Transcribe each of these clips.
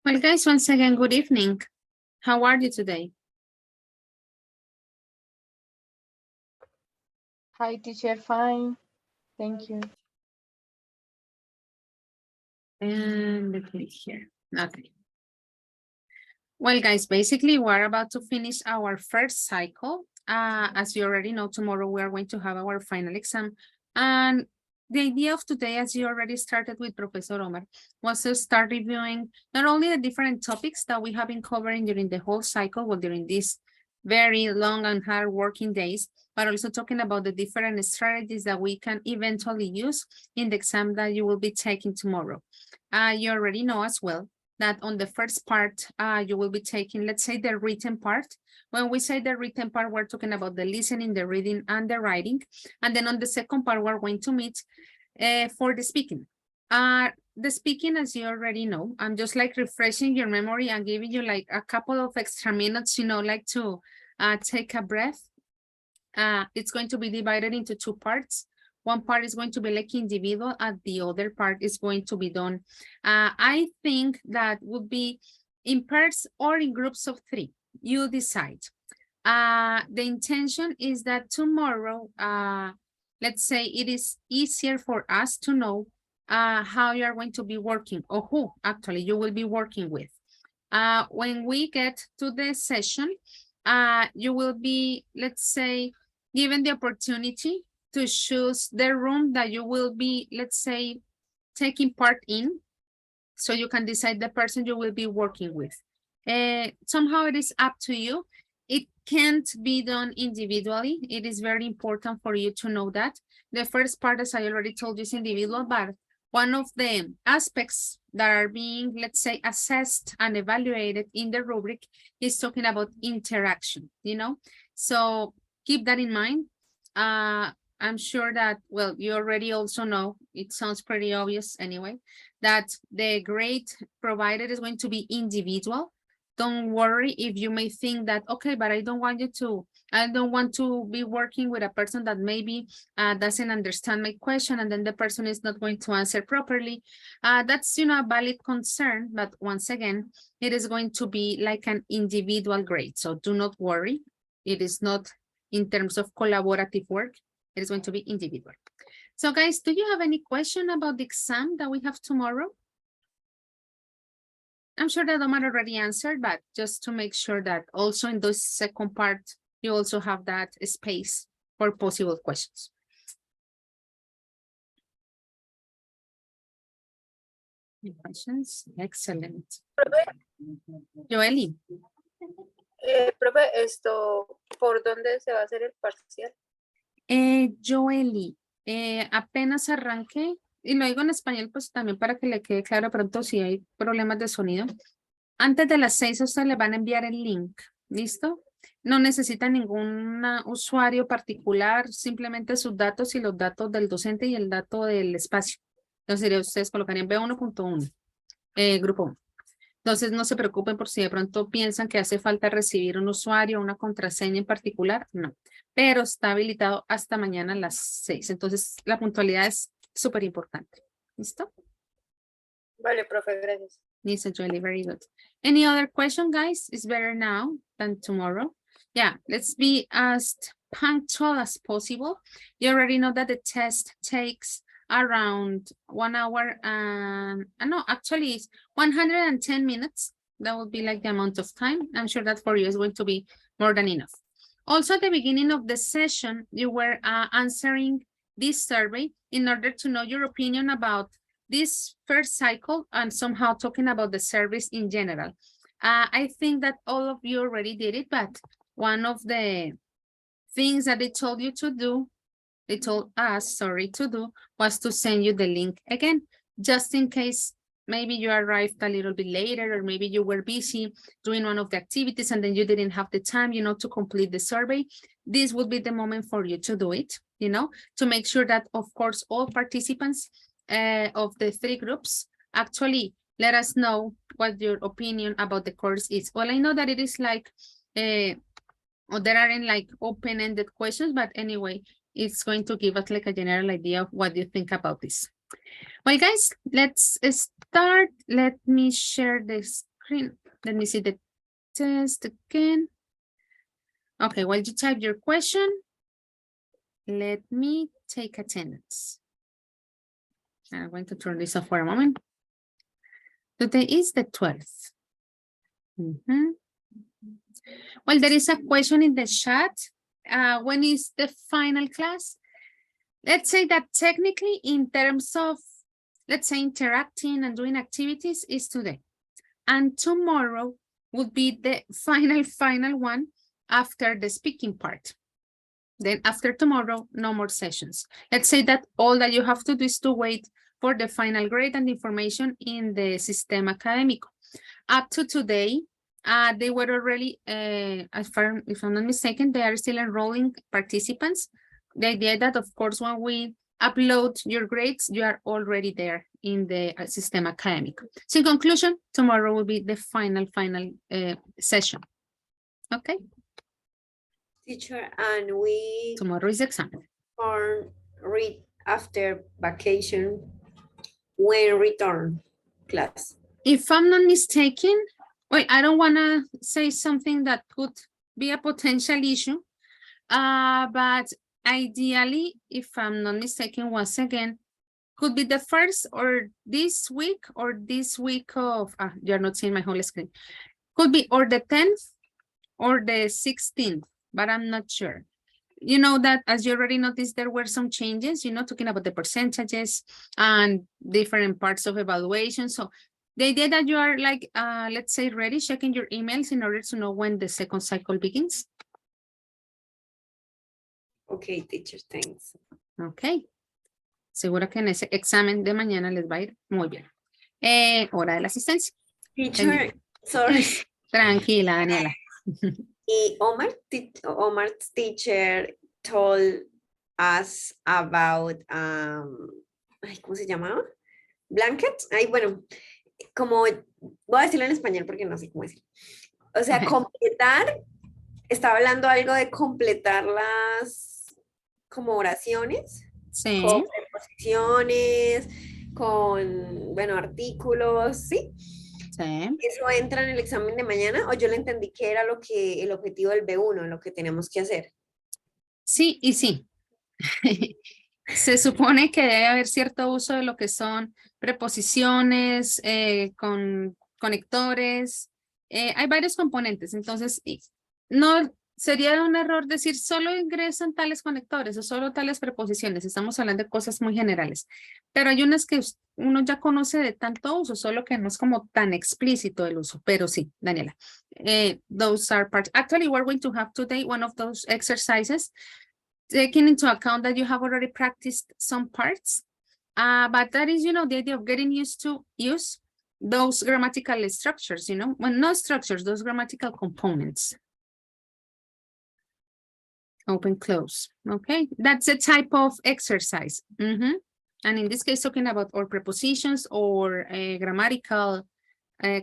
Well, guys, once again, good evening. How are you today? Hi, teacher. Fine. Thank you. And let me here. Okay. Well, guys, basically, we're about to finish our first cycle. As you already know, tomorrow we are going to have our final exam. And the idea of today, as you already started with Professor Omar, was to start reviewing not only the different topics that we have been covering during the whole cycle, well, during these very long and hard working days, but also talking about the different strategies that we can eventually use in the exam that you will be taking tomorrow. You already know as well that on the first part, you will be taking, let's say, the written part. When we say the written part, we're talking about the listening, the reading, and the writing. And then on the second part, we're going to meet for the speaking. The speaking, as you already know, I'm just like refreshing your memory and giving you like a couple of extra minutes, like to take a breath. It's going to be divided into two parts. One part is going to be like individual and the other part is going to be done. I think that would be in pairs or in groups of 3. You decide. The intention is that tomorrow, let's say it is easier for us to know how you are going to be working or who actually you will be working with. When we get to the session, you will be, let's say, given the opportunity to choose the room that you will be, let's say, taking part in, so you can decide the person you will be working with. Somehow it is up to you. It can't be done individually. It is very important for you to know that. The first part, as I already told you, is individual, but one of the aspects that are being, let's say, assessed and evaluated in the rubric is talking about interaction, So keep that in mind. I'm sure that, well, you already also know, it sounds pretty obvious anyway, that the grade provided is going to be individual. Don't worry if you may think that, okay, but I don't want to be working with a person that maybe doesn't understand my question and then the person is not going to answer properly. That's, a valid concern, but once again, it is going to be like an individual grade. So do not worry. It is not in terms of collaborative work. It is going to be individual. So guys, do you have any question about the exam that we have tomorrow? I'm sure that Omar already answered, but just to make sure that also in the second part, you also have that space for possible questions. Any questions? Excellent. Joely. Profe, ¿por dónde se va a hacer el parcial? Joely, apenas arranqué, y lo digo en español, pues también para que le quede claro pronto si hay problemas de sonido. Antes de las 6 a usted le van a enviar el link, ¿listo? No necesita ningún usuario particular, simplemente sus datos y los datos del docente y el dato del espacio. Entonces ustedes colocarían B1.1, grupo 1. Entonces no se preocupen por si de pronto piensan que hace falta recibir un usuario, una contraseña en particular, no. Pero está habilitado hasta mañana a las 6. Entonces la puntualidad es súper importante. ¿Listo? Vale, profe, gracias. Lisa Jolie, very good. Any other question, guys? It's better now than tomorrow. Yeah, let's be as punctual as possible. You already know that the test takes around 1 hour and no, actually it's 110 minutes. That would be like the amount of time. I'm sure that for you is going to be more than enough. Also, at the beginning of the session, you were answering this survey in order to know your opinion about this first cycle and somehow talking about the service in general. I think that all of you already did it, but one of the things that they told you to do, they told us, sorry, to do, was to send you the link again, just in case maybe you arrived a little bit later, or maybe you were busy doing one of the activities and then you didn't have the time, to complete the survey. This would be the moment for you to do it, to make sure that, of course, all participants of the 3 groups actually let us know what your opinion about the course is. Well, I know that it is like, or there aren't like open-ended questions, but anyway, it's going to give us like a general idea of what you think about this. Well, guys, let's start. Let me share the screen. Let me see the test again. Okay, while you type your question, let me take attendance. I'm going to turn this off for a moment. Today is the 12th. Well, there is a question in the chat. When is the final class? Let's say that technically in terms of, let's say, interacting and doing activities is today. And tomorrow would be the final one after the speaking part. Then after tomorrow, no more sessions. Let's say that all that you have to do is to wait for the final grade and information in the Sistema Académico. Up to today, they were already, if I'm not mistaken, they are still enrolling participants. The idea that, of course, when we upload your grades, you are already there in the Sistema Académico. So in conclusion, tomorrow will be the final session. Okay. Teacher, and we Tomorrow is exam. read after vacation when return class. If I'm not mistaken, well, I don't want to say something that could be a potential issue, but ideally, if I'm not mistaken, once again, could be the first or this week of, you're not seeing my whole screen. Could be or the 10th or the 16th, but I'm not sure. You know that, as you already noticed, there were some changes, talking about the percentages and different parts of evaluation. So the idea that you are like, let's say, ready, checking your emails in order to know when the second cycle begins. Okay, teacher, thanks. Ok. Seguro que en ese examen de mañana les va a ir muy bien. Hora de la asistencia. Teacher, sorry. Tranquila, Daniela. Omar's teacher told us about, ¿cómo se llamaba? Blankets. Bueno, como, voy a decirlo en español porque no sé cómo decirlo. O sea, completar, estaba hablando algo de completar las, como oraciones. Sí. Con preposiciones, con, bueno, artículos, ¿sí? Sí. ¿Eso entra en el examen de mañana o yo le entendí que era el objetivo del B1, lo que tenemos que hacer? Sí y sí. Se supone que debe haber cierto uso de lo que son preposiciones, con conectores. Hay varios componentes, entonces no sería un error decir solo ingresan tales conectores o solo tales preposiciones. Estamos hablando de cosas muy generales, pero hay unas que uno ya conoce de tanto uso, solo que no es como tan explícito el uso. Pero sí, Daniela, those are parts. Actually, we're going to have today one of those exercises, taking into account that you have already practiced some parts, but that is, the idea of getting used to use those grammatical structures, well, not structures, those grammatical components. Open, close. Okay, that's a type of exercise. And in this case, talking about or prepositions or grammatical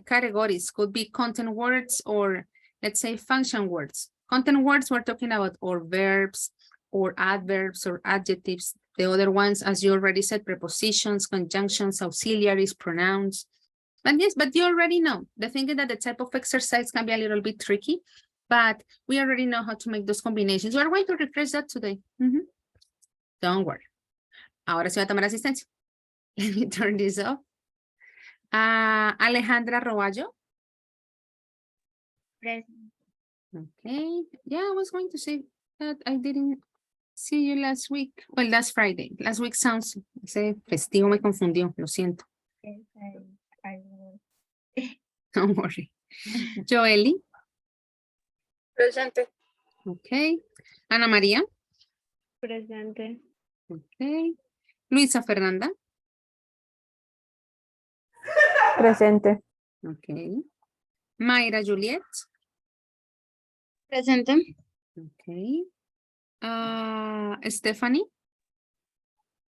categories, could be content words or, let's say, function words. Content words, we're talking about or verbs or adverbs or adjectives. The other ones, as you already said, prepositions, conjunctions, auxiliaries, pronouns. But yes, but you already know. The thing is that the type of exercise can be a little bit tricky, but we already know how to make those combinations. We're going to refresh that today. Don't worry. Ahora sí va a tomar asistencia. Let me turn this off. Alejandra Roballo. Present. Okay. Yeah, I was going to say that I didn't see you last week. Well, last Friday. Last week sounds, ese festivo me confundió, lo siento. Yes, I will. Don't worry. Joely. Presente. Okay. Ana María. Presente. Okay. Luisa Fernanda. Presente. Okay. Mayra Juliet. Presente. Okay. Stephanie.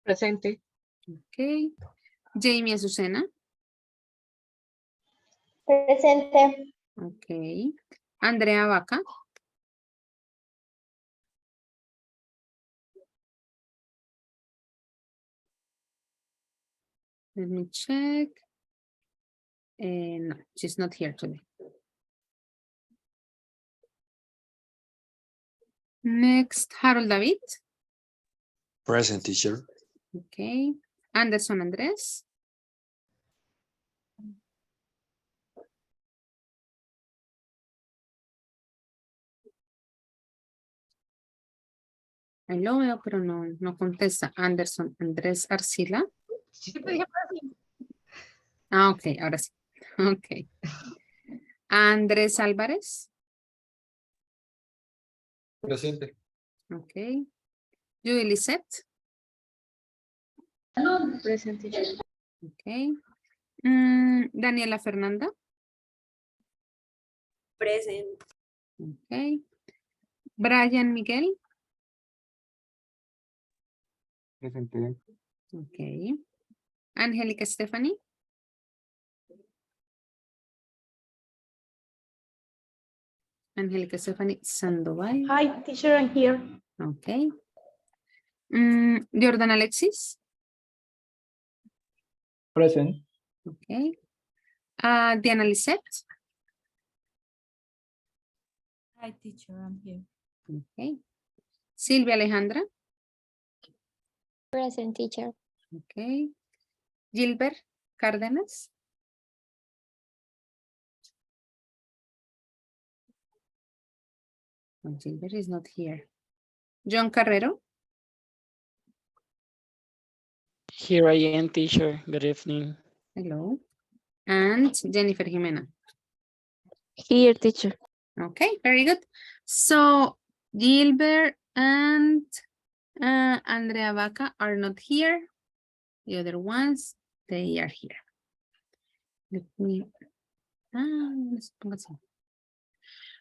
Presente. Okay. Jamie Azucena. Presente. Okay. Andrea Vaca. Let me check. No, she's not here today. Next, Harold David. Present, teacher. Okay. Anderson Andres. Ahí lo veo, pero no contesta. Anderson Andrés Arcila. Ah, ok, ahora sí. Ok. Andrés Álvarez. Presente. Ok. Judy Lisette. Present teacher. Ok. Daniela Fernanda. Present. Ok. Brian Miguel. Presente. Ok. Angélica Stephanie. Angélica Stephanie Sandoval. Hi, teacher, I'm here. Ok. Jordan Alexis. Present. Ok. Diana Lisette. Hi, teacher, I'm here. Ok. Silvia Alejandra. Present, teacher. Ok. Gilbert Cárdenas. Oh, Gilbert is not here. John Carrero. Here I am, teacher. Good evening. Hello. And Jennifer Jimena. Here, teacher. Okay, very good. So Gilbert and Andrea Vaca are not here. The other ones, they are here. Let me. Let's put it así.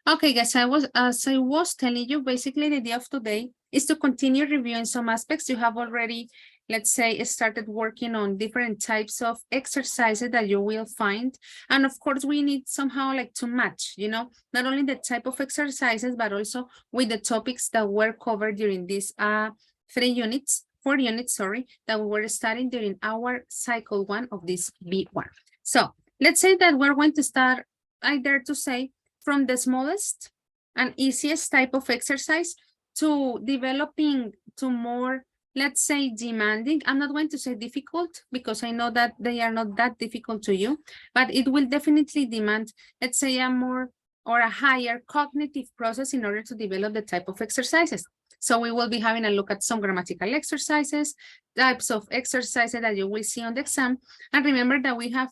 Okay, guys, as I was telling you, basically the idea of today is to continue reviewing some aspects. You have already, let's say, started working on different types of exercises that you will find. And of course, we need somehow like to match, you know, not only the type of exercises, but also with the topics that were covered during these 4 units, that we were studying during our cycle 1 of this B1. So let's say that we're going to start, I dare to say, from the smallest and easiest type of exercise to developing to more, let's say, demanding. I'm not going to say difficult because I know that they are not that difficult to you, but it will definitely demand, let's say, a more or a higher cognitive process in order to develop the type of exercises. So we will be having a look at some grammatical exercises, types of exercises that you will see on the exam. And remember that we have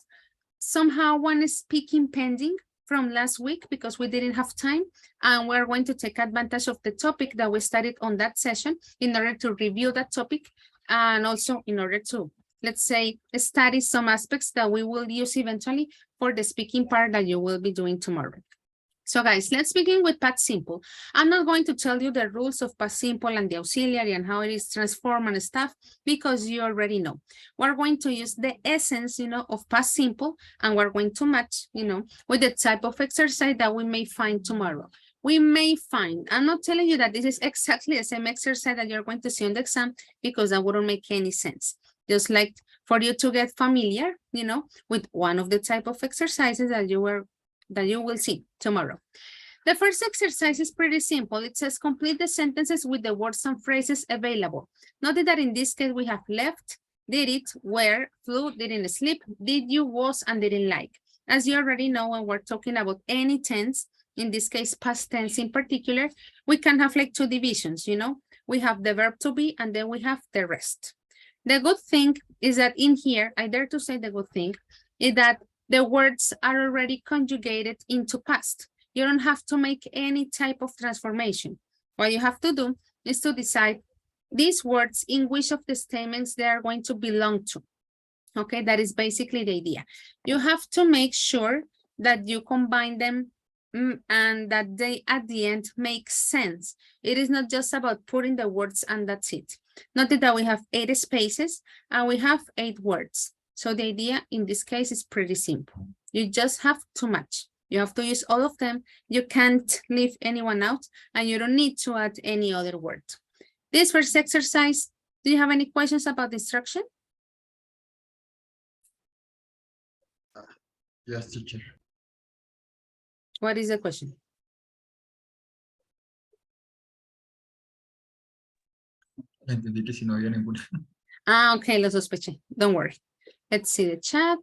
somehow one speaking pending from last week because we didn't have time, and we're going to take advantage of the topic that we studied on that session in order to review that topic and also in order to, let's say, study some aspects that we will use eventually for the speaking part that you will be doing tomorrow. So guys, let's begin with past simple. I'm not going to tell you the rules of past simple and the auxiliary and how it is transformed and stuff because you already know. We're going to use the essence, you know, of past simple, and we're going to match, you know, with the type of exercise that we may find tomorrow. We may find, I'm not telling you that this is exactly the same exercise that you're going to see on the exam because that wouldn't make any sense. Just like for you to get familiar, you know, with one of the type of exercises that you will see tomorrow. The first exercise is pretty simple. It says complete the sentences with the words and phrases available. Notice that in this case we have left, did it, were, flew, didn't sleep, did you, was, and didn't like. As you already know, when we're talking about any tense, in this case past tense in particular, we can have like 2 divisions, you know. We have the verb to be and then we have the rest. The good thing is that in here, I dare to say the good thing, is that the words are already conjugated into past. You don't have to make any type of transformation. What you have to do is to decide these words in which of the statements they are going to belong to. Okay, that is basically the idea. You have to make sure that you combine them and that they at the end make sense. It is not just about putting the words and that's it. Notice that we have 8 spaces and we have 8 words. So the idea in this case is pretty simple. You just have to match. You have to use all of them. You can't leave anyone out and you don't need to add any other word. This first exercise, do you have any questions about the instruction? Yes, teacher. What is the question? Entendí que si no había ninguna. Ah, okay, lo sospeché. Don't worry. Let's see the chat.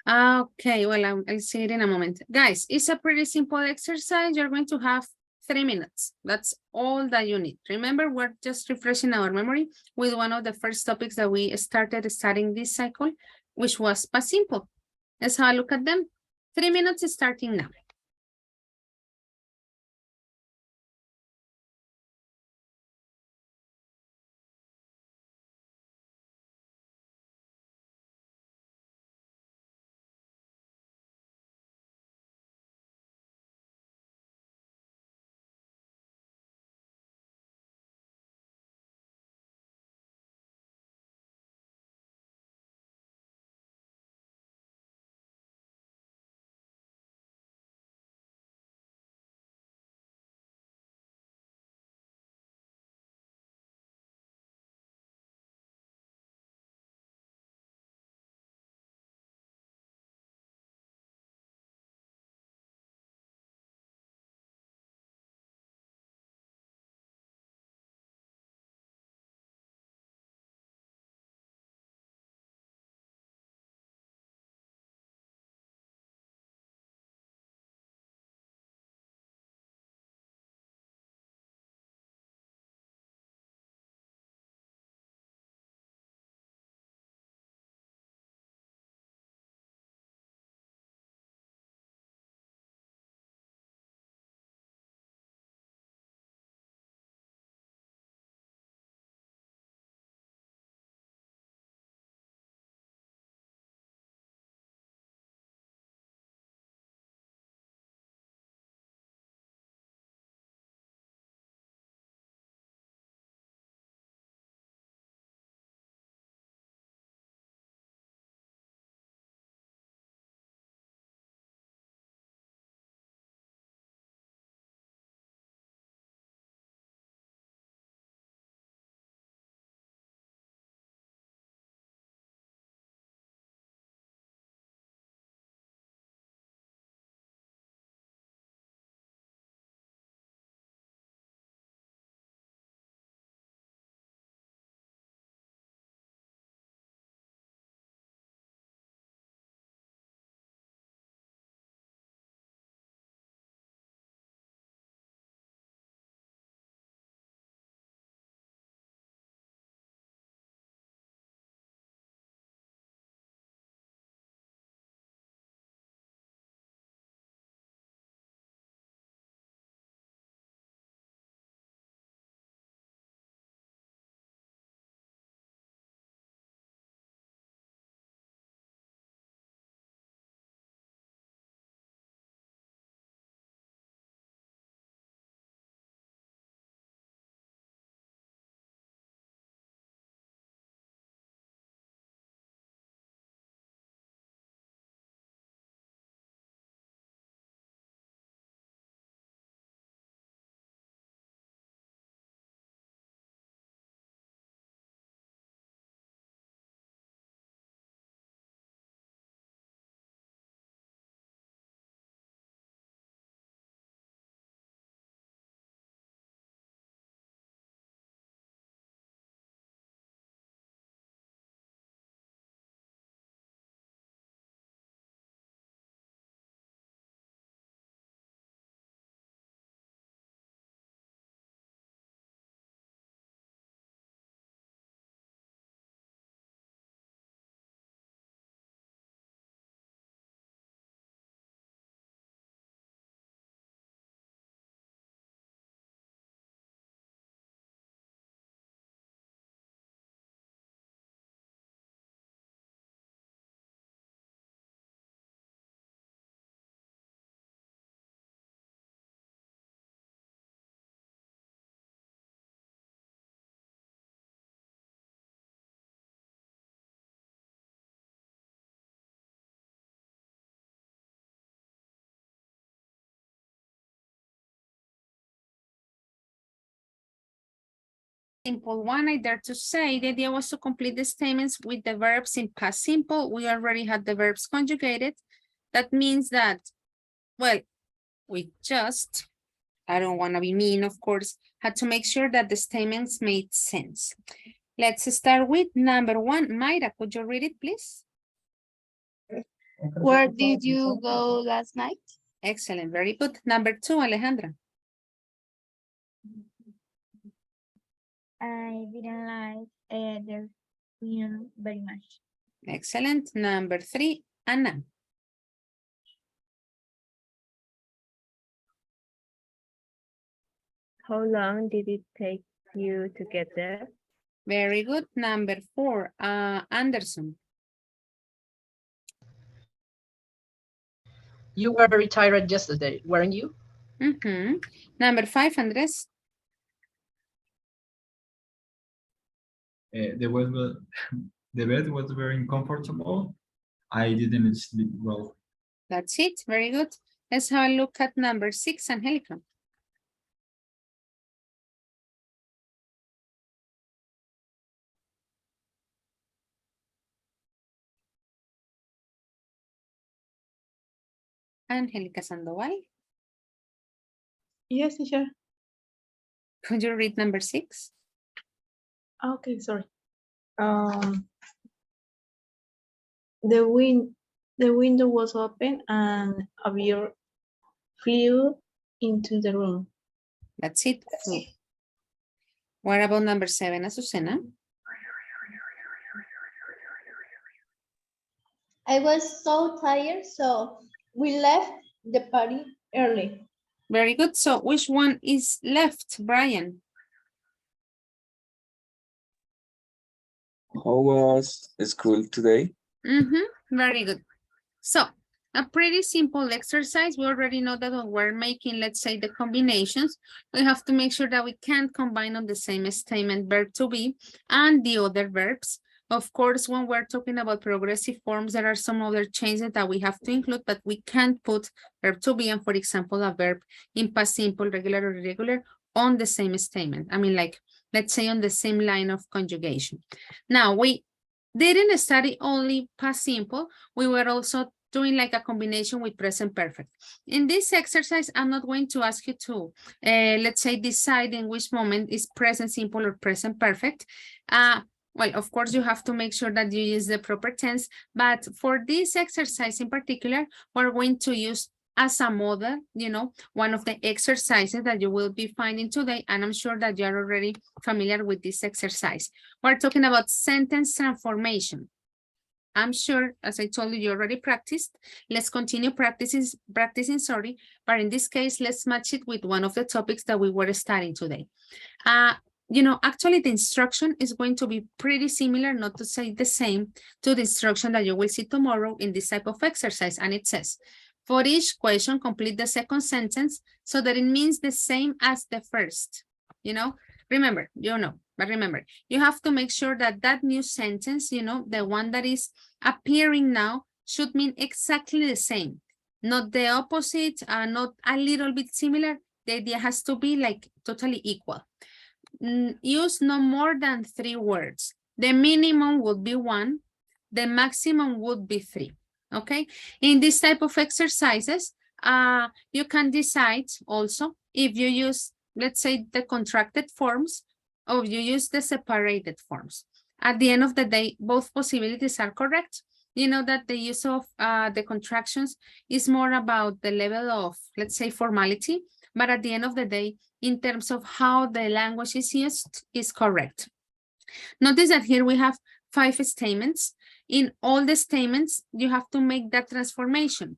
Okay, well, I'll see it in a moment. Guys, it's a pretty simple exercise. You're going to have 3 minutes. That's all that you need. Remember, we're just refreshing our memory with one of the first topics that we started studying this cycle, which was past simple. Let's have a look at them. 3 minutes starting now. simple one, I dare to say. The idea was to complete the statements with the verbs in past simple. We already had the verbs conjugated. That means that, well, we just, I don't want to be mean, of course, had to make sure that the statements made sense. Let's start with number 1. Mayra, could you read it, please? Where did you go last night? Excellent, very good. Number 2, Alejandra. I didn't like the film very much. Excellent. Number 3, Anna. How long did it take you to get there? Very good. Number 4, Anderson. You were very tired yesterday, weren't you? Number 5, Andres. The bed was very uncomfortable. I didn't sleep well. That's it. Very good. Let's have a look at number 6, Angelica. Angelica Sandoval. Yes, teacher. Could you read number 6? Okay, sorry. The window was open and a bird flew into the room. That's it. What about number 7, Azucena? I was so tired, so we left the party early. Very good. So which one is left, Brian? How was school today? Very good. So a pretty simple exercise. We already know that when we're making, let's say, the combinations, we have to make sure that we can't combine on the same statement verb to be and the other verbs. Of course, when we're talking about progressive forms, there are some other changes that we have to include, but we can't put verb to be and, for example, a verb in past simple, regular or irregular on the same statement. I mean, like, let's say on the same line of conjugation. Now, we didn't study only past simple. We were also doing like a combination with present perfect. In this exercise, I'm not going to ask you to, let's say, decide in which moment is present simple or present perfect. Well, of course, you have to make sure that you use the proper tense, but for this exercise in particular, we're going to use as a model, you know, one of the exercises that you will be finding today, and I'm sure that you're already familiar with this exercise. We're talking about sentence transformation. I'm sure, as I told you, you already practiced. Let's continue practicing, but in this case, let's match it with one of the topics that we were studying today. You know, actually the instruction is going to be pretty similar, not to say the same, to the instruction that you will see tomorrow in this type of exercise. And it says, for each question, complete the second sentence so that it means the same as the first. You know, remember, but remember, you have to make sure that that new sentence, you know, the one that is appearing now should mean exactly the same, not the opposite, not a little bit similar. The idea has to be like totally equal. Use no more than 3 words. The minimum would be 1. The maximum would be 3. Okay. In this type of exercises, you can decide also if you use, let's say, the contracted forms or you use the separated forms. At the end of the day, both possibilities are correct. You know that the use of the contractions is more about the level of, let's say, formality, but at the end of the day, in terms of how the language is used, is correct. Notice that here we have 5 statements. In all the statements, you have to make that transformation.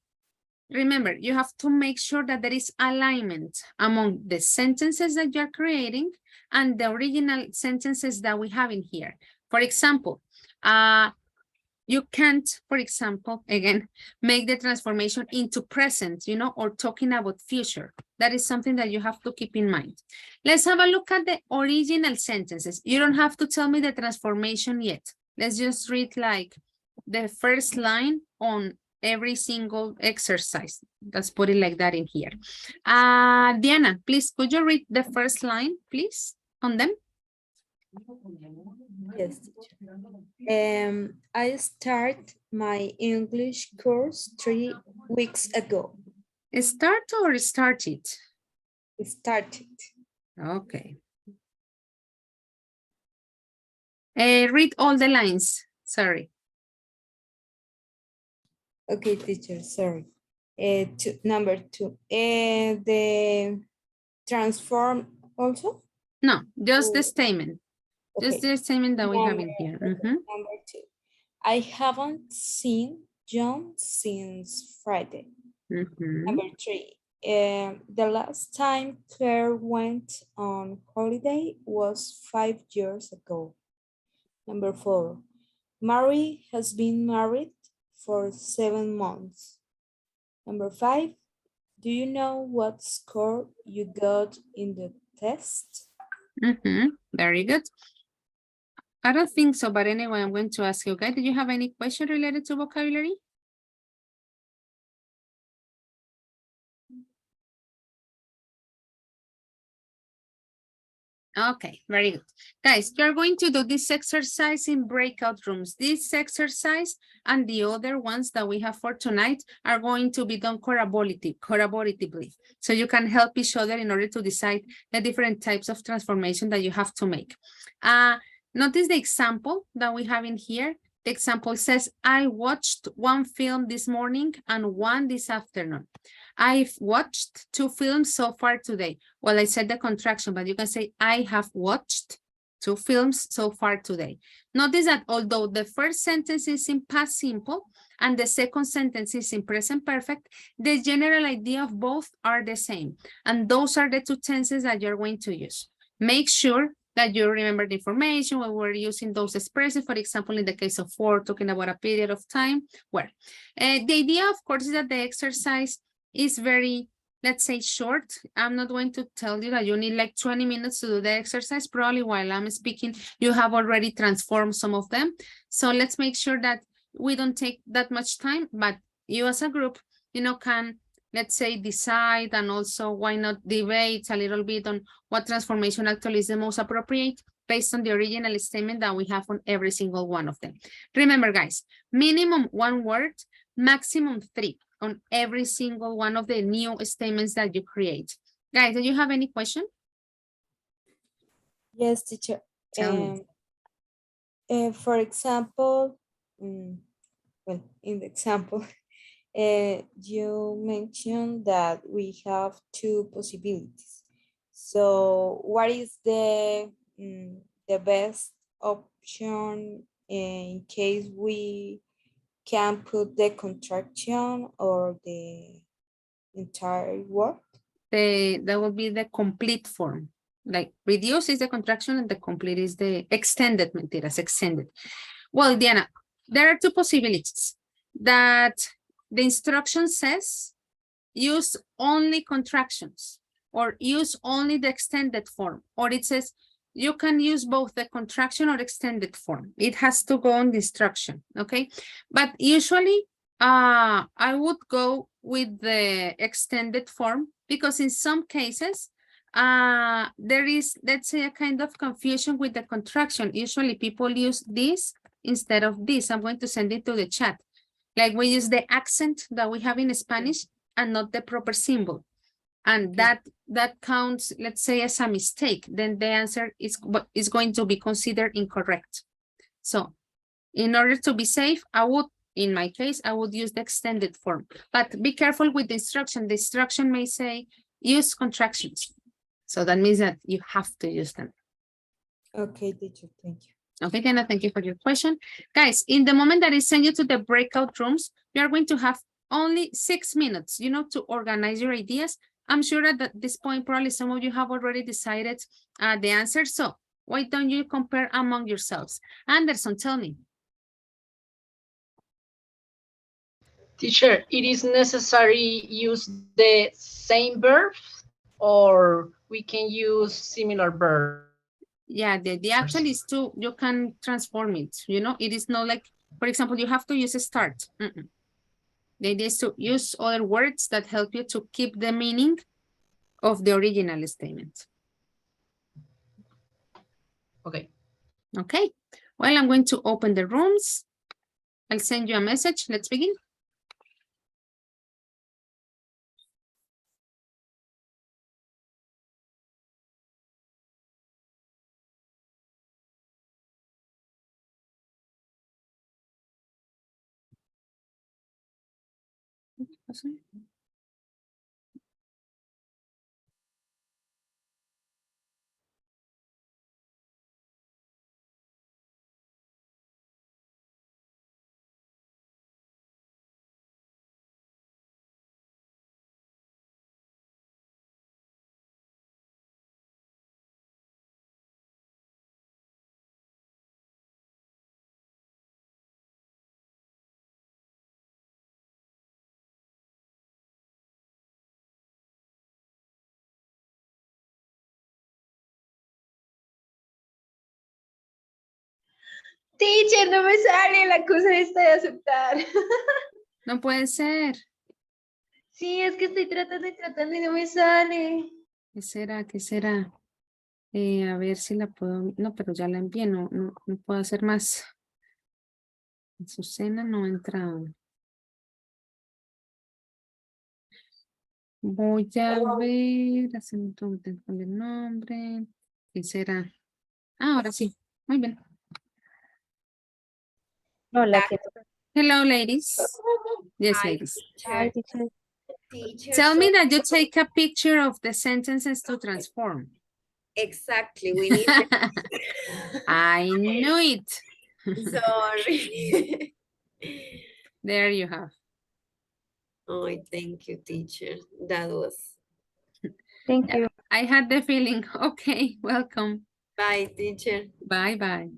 Remember, you have to make sure that there is alignment among the sentences that you're creating and the original sentences that we have in here. For example, you can't, for example, again, make the transformation into present, you know, or talking about future. That is something that you have to keep in mind. Let's have a look at the original sentences. You don't have to tell me the transformation yet. Let's just read like the first line on every single exercise. Let's put it like that in here. Diana, please, could you read the first line, please, on them? Yes, teacher. I start my English course 3 weeks ago. Start or started? Started. Okay. Read all the lines. Sorry. Okay, teacher, sorry. Number 2. The transform also? No, just the Oh, statement. Just okay. the statement that we have in here. Mhm. Number 2. I haven't seen John since Friday. Mhm. Number 3. The last time Claire went on holiday was 5 years ago. Number 4. Mary has been married for 7 months. Number 5. Do you know what score you got in the test? Very good. I don't think so, but anyway, I'm going to ask you, okay? Do you have any question related to vocabulary? Okay, very good. Guys, you're going to do this exercise in breakout rooms. This exercise and the other ones that we have for tonight are going to be done collaboratively. So you can help each other in order to decide the different types of transformation that you have to make. Notice the example that we have in here. The example says, I watched one film this morning and one this afternoon. I've watched 2 films so far today. Well, I said the contraction, but you can say I have watched 2 films so far today. Notice that although the first sentence is in past simple and the second sentence is in present perfect, the general idea of both are the same. And those are the 2 tenses that you're going to use. Make sure that you remember the information when we're using those expressions. For example, in the case of for, talking about a period of time, where the idea, of course, is that the exercise is very, let's say, short. I'm not going to tell you that you need like 20 minutes to do the exercise. Probably while I'm speaking, you have already transformed some of them. So let's make sure that we don't take that much time, but you as a group, can, let's say, decide and also why not debate a little bit on what transformation actually is the most appropriate based on the original statement that we have on every single one of them. Remember, guys, minimum 1 word, maximum 3 on every single one of the new statements that you create. Guys, do you have any question? Yes, teacher. Tell me. For example, well, in the example, you mentioned that we have 2 possibilities. So what is the best option in case we can put the contraction or the entire word? That will be the complete form. Like reduce is the contraction and the complete is the extended, mentiras, extended. Well, Diana, there are 2 possibilities. That the instruction says use only contractions or use only the extended form, or it says you can use both the contraction or extended form. It has to go on the instruction, okay? But usually I would go with the extended form because in some cases there is, let's say, a kind of confusion with the contraction. Usually people use this instead of this. I'm going to send it to the chat. Like we use the accent that we have in Spanish and not the proper symbol. And that counts, let's say, as a mistake. Then the answer is going to be considered incorrect. So in order to be safe, in my case, I would use the extended form. But be careful with the instruction. The instruction may say use contractions. So that means that you have to use them. Okay, teacher, thank you. Okay, Diana, thank you for your question. Guys, in the moment that I send you to the breakout rooms, you are going to have only 6 minutes, to organize your ideas. I'm sure that at this point, probably some of you have already decided the answer. So why don't you compare among yourselves? Anderson, tell me. Teacher, it is necessary use the same verb or we can use similar verbs? Yeah, the actually is you can transform it, it is not like, for example, you have to use a start. The idea is to use other words that help you to keep the meaning of the original statement. Okay. Okay, well, I'm going to open the rooms. I'll send you a message. Let's begin. Teacher, no me sale la cosa esta de aceptar. No puede ser. Sí, es que estoy tratando y no me sale. ¿Qué será? ¿Qué será? A ver si la puedo. No, pero ya la envié. No puedo hacer más. En su cena no entra. Voy a ver. Haciendo un con el nombre. ¿Qué será? Ah, ahora sí. Muy bien. Hola, Hello, ladies. Yes, Hi, ladies. teacher. teacher. Teacher, Tell me so that you take a picture of the sentences to transform. exactly, we need I knew it. sorry. There you have. Oh, thank you, teacher. That was Thank Yeah, you. I had the feeling. Okay, welcome. bye, teacher. Bye bye.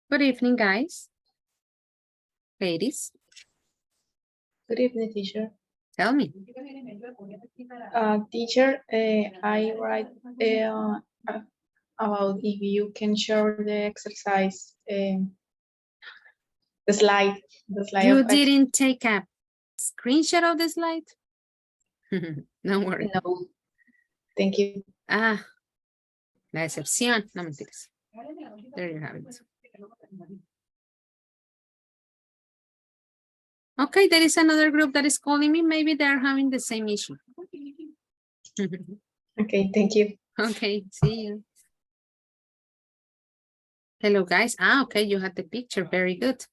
Good evening, guys. Ladies, Good evening, teacher. tell me. Teacher, I write about if you can share the exercise, the slide You of didn't take a screenshot of the slide? Don't worry. No, thank you. Ah, la decepción. No mentiras. There you have it. Okay, there is another group that is calling me. Maybe they are having the same issue. Okay, thank you. Okay, see you. Hello, guys. Ah, okay, you had the picture. Very good.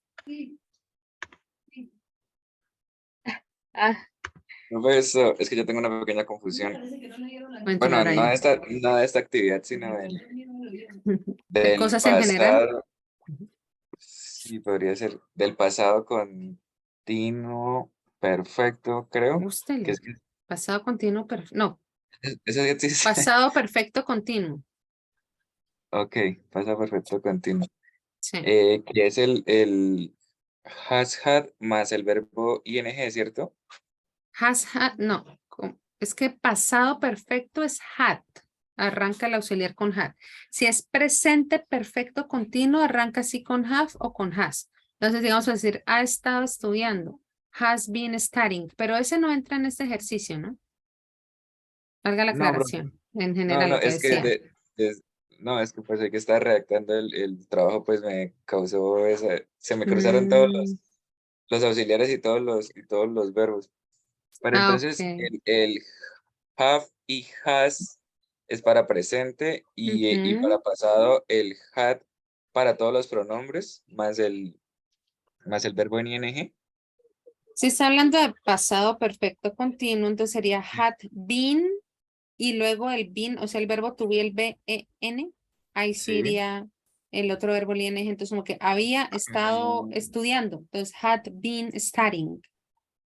Profe, es que yo tengo una pequeña confusión. Cuénteme, Bueno, Brian. no de esta actividad, sino ¿De del cosas en general? pasado. Sí, podría ser del pasado continuo perfecto, creo. Ústele. Que es que Pasado continuo perfecto. No, eso ya existe. pasado perfecto continuo. Ok, pasado perfecto continuo. Sí. Que es el has had más el verbo ing, ¿cierto? Has had, no. Es que pasado perfecto es had. Arranca el auxiliar con had. Si es presente perfecto continuo, arranca así con have o con has. Entonces, digamos decir, ha estado estudiando. Has been studying. Pero ese no entra en este ejercicio, ¿no? Valga la No, profe. aclaración. En No, general, no, lo que es que decía. no, es que pues el que estaba redactando el trabajo, pues me causó se me cruzaron todos Mm, los auxiliares y todos los verbos. Pero entonces ok. el have y has es para presente y para Ujú. pasado el had para todos los pronombres más el verbo en ing. Si está hablando de pasado perfecto continuo, entonces sería had been y luego el been, o sea, el verbo to be, el B-E-N, ahí sí Sí. iría el otro verbo el ing, entonces como que había estado Mm, estudiando, entonces had been studying.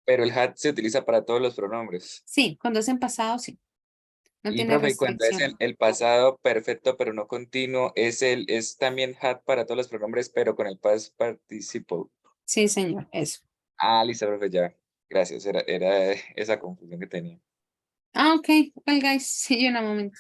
Pero el had se utiliza para todos los pronombres. Sí, cuando es en pasado, sí, no Y tiene profe, y cuando es restricción. el pasado perfecto pero no continuo, es también had para todos los pronombres, pero con el past participle. Sí, señor, eso. Ah, listo, profe, ya. Gracias, era esa confusión que tenía. Ah, ok, well guys, see you in a moment.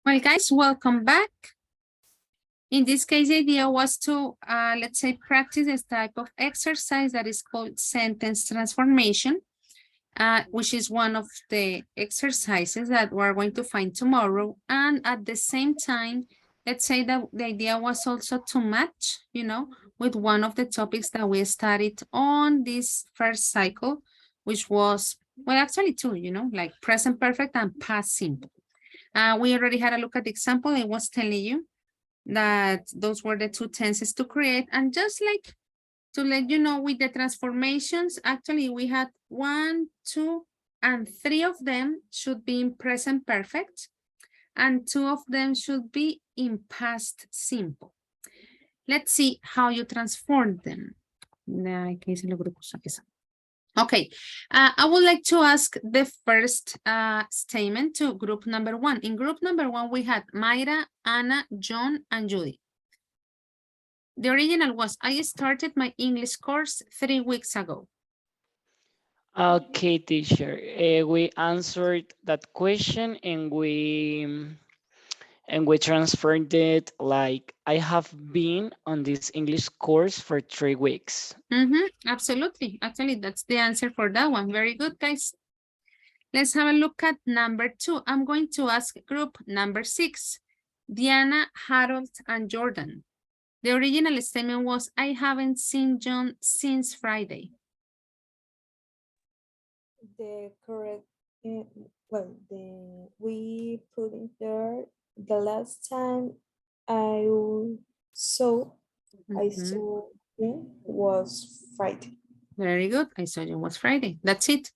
Well, guys, welcome back. In this case, the idea was to, let's say, practice this type of exercise that is called sentence transformation, which is one of the exercises that we're going to find tomorrow. And at the same time, let's say that the idea was also to match, you know, with one of the topics that we studied on this first cycle, which was, well, actually two, you know, like present perfect and past simple. We already had a look at the example. I was telling you that those were the two tenses to create. And just like to let you know, with the transformations, actually we had 1, 2, and 3 of them should be in present perfect, and 2 of them should be in past simple. Let's see how you transform them. Okay, I would like to ask the first statement to group number 1. In group number 1, we had Mayra, Anna, John, and Judy. The original was, I started my English course 3 weeks ago. Okay, teacher. We answered that question and we transferred it like I have been on this English course for 3 weeks. Absolutely. Actually, that's the answer for that one. Very good, guys. Let's have a look at number 2. I'm going to ask group number 6, Diana, Harold, and Jordan. The original statement was, I haven't seen John since Friday. The correct, we put in there the last time I saw him was Friday. Very good. I saw you was Friday. That's it.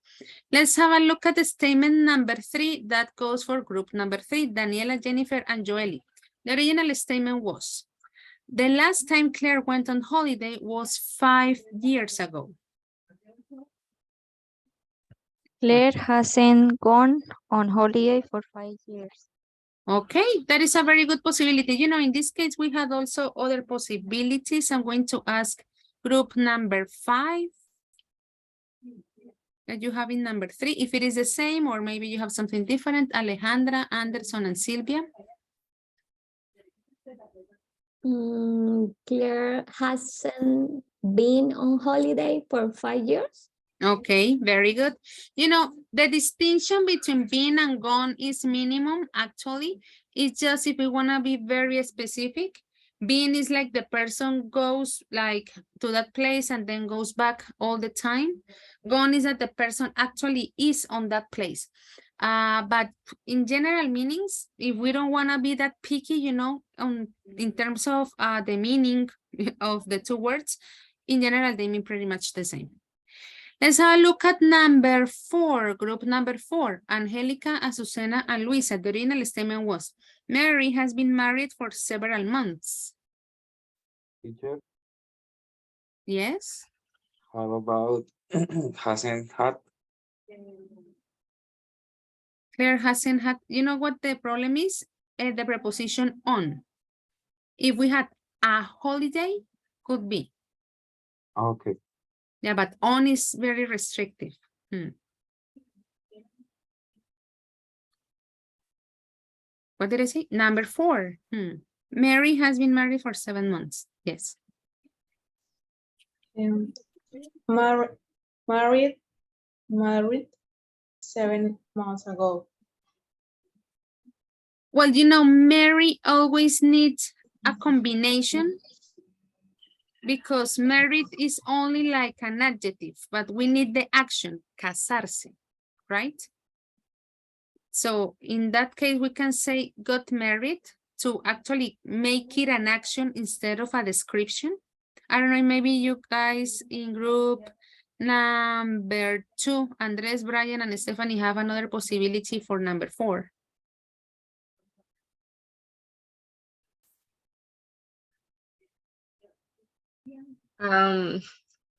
Let's have a look at the statement number 3 that goes for group number 3, Daniela, Jennifer, and Joely. The original statement was, the last time Claire went on holiday was 5 years ago. Claire hasn't gone on holiday for 5 years. Okay, that is a very good possibility. You know, in this case, we had also other possibilities. I'm going to ask group number 5 that you have in number 3. If it is the same, or maybe you have something different, Alejandra, Anderson, and Sylvia. Claire hasn't been on holiday for 5 years. Okay, very good. You know, the distinction between being and gone is minimum, actually. It's just if we want to be very specific. Being is like the person goes like to that place and then goes back all the time. Gone is that the person actually is on that place. But in general meanings, if we don't want to be that picky, you know, in terms of the meaning of the two words, in general, they mean pretty much the same. Let's have a look at number 4, group number 4, Angelica, Azucena, and Luisa. The original statement was, Mary has been married for several months. Teacher, Yes? how about hasn't had? Claire hasn't had, you know what the problem is? The preposition on. If we had a holiday, could be. Okay. Yeah, but on is very restrictive. What did I say? Number 4. Mary has been married for 7 months. Yes. Married 7 months ago. Well, you know, Mary always needs a combination because married is only like an adjective, but we need the action, casarse, right? So in that case, we can say got married to actually make it an action instead of a description. I don't know, maybe you guys in group number 2, Andres, Brian, and Stephanie have another possibility for number 4.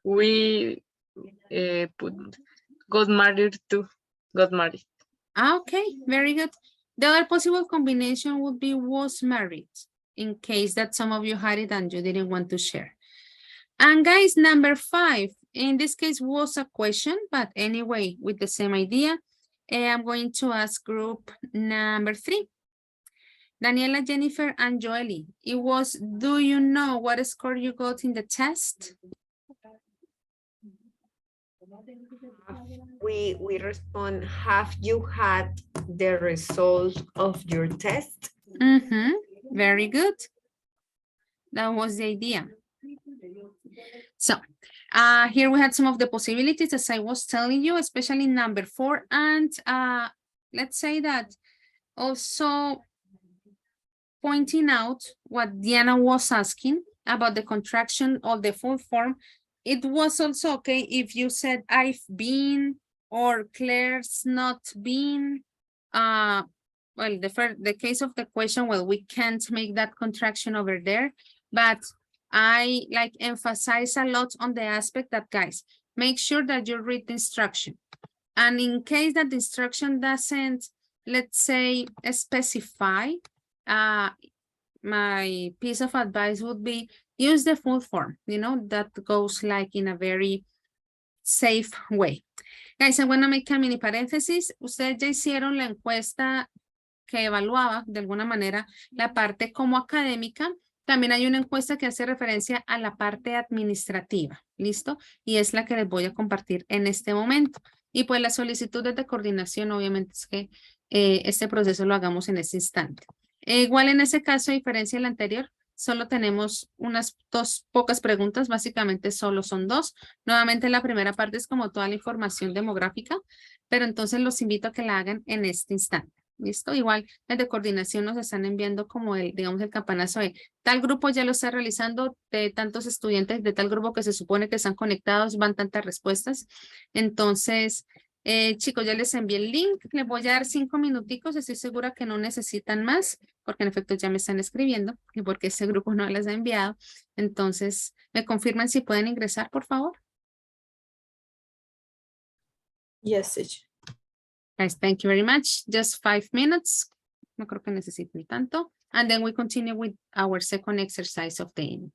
We put got married to got married. Okay, very good. The other possible combination would be was married, in case that some of you had it and you didn't want to share. And guys, number 5, in this case was a question, but anyway, with the same idea, I'm going to ask group number 3. Daniela, Jennifer, and Joely. It was, do you know what score you got in the test? We respond, have you had the result of your test? Very good. That was the idea. So here we had some of the possibilities, as I was telling you, especially number 4. And let's say that also pointing out what Diana was asking about the contraction of the full form. It was also okay if you said I've been or Claire's not been. Well, the case of the question, well, we can't make that contraction over there, but I like emphasize a lot on the aspect that, guys, make sure that you read the instruction. And in case that the instruction doesn't, let's say, specify, my piece of advice would be use the full form, you know, that goes like in a very safe way. Guys, I'm gonna make a mini paréntesis. Ustedes ya hicieron la encuesta que evaluaba de alguna manera la parte como académica. También hay una encuesta que hace referencia a la parte administrativa, ¿listo? Y es la que les voy a compartir en este momento. Y pues las solicitudes de coordinación, obviamente es que este proceso lo hagamos en ese instante. Igual en ese caso, a diferencia del anterior, solo tenemos unas pocas preguntas, básicamente solo son 2. Nuevamente la primera parte es como toda la información demográfica, pero entonces los invito a que la hagan en este instante. ¿Listo? Igual desde coordinación nos están enviando como digamos, el campanazo de tal grupo ya lo está realizando, de tantos estudiantes de tal grupo que se supone que están conectados, van tantas respuestas. Entonces, chicos, ya les envié el link, les voy a dar 5 minuticos, estoy segura que no necesitan más, porque en efecto ya me están escribiendo y porque ese grupo no les ha enviado. Entonces, ¿me confirman si pueden ingresar, por favor? Yes, teacher. Guys, thank you very much. Just 5 minutes. No creo que necesiten tanto. And then we continue with our second exercise of the evening.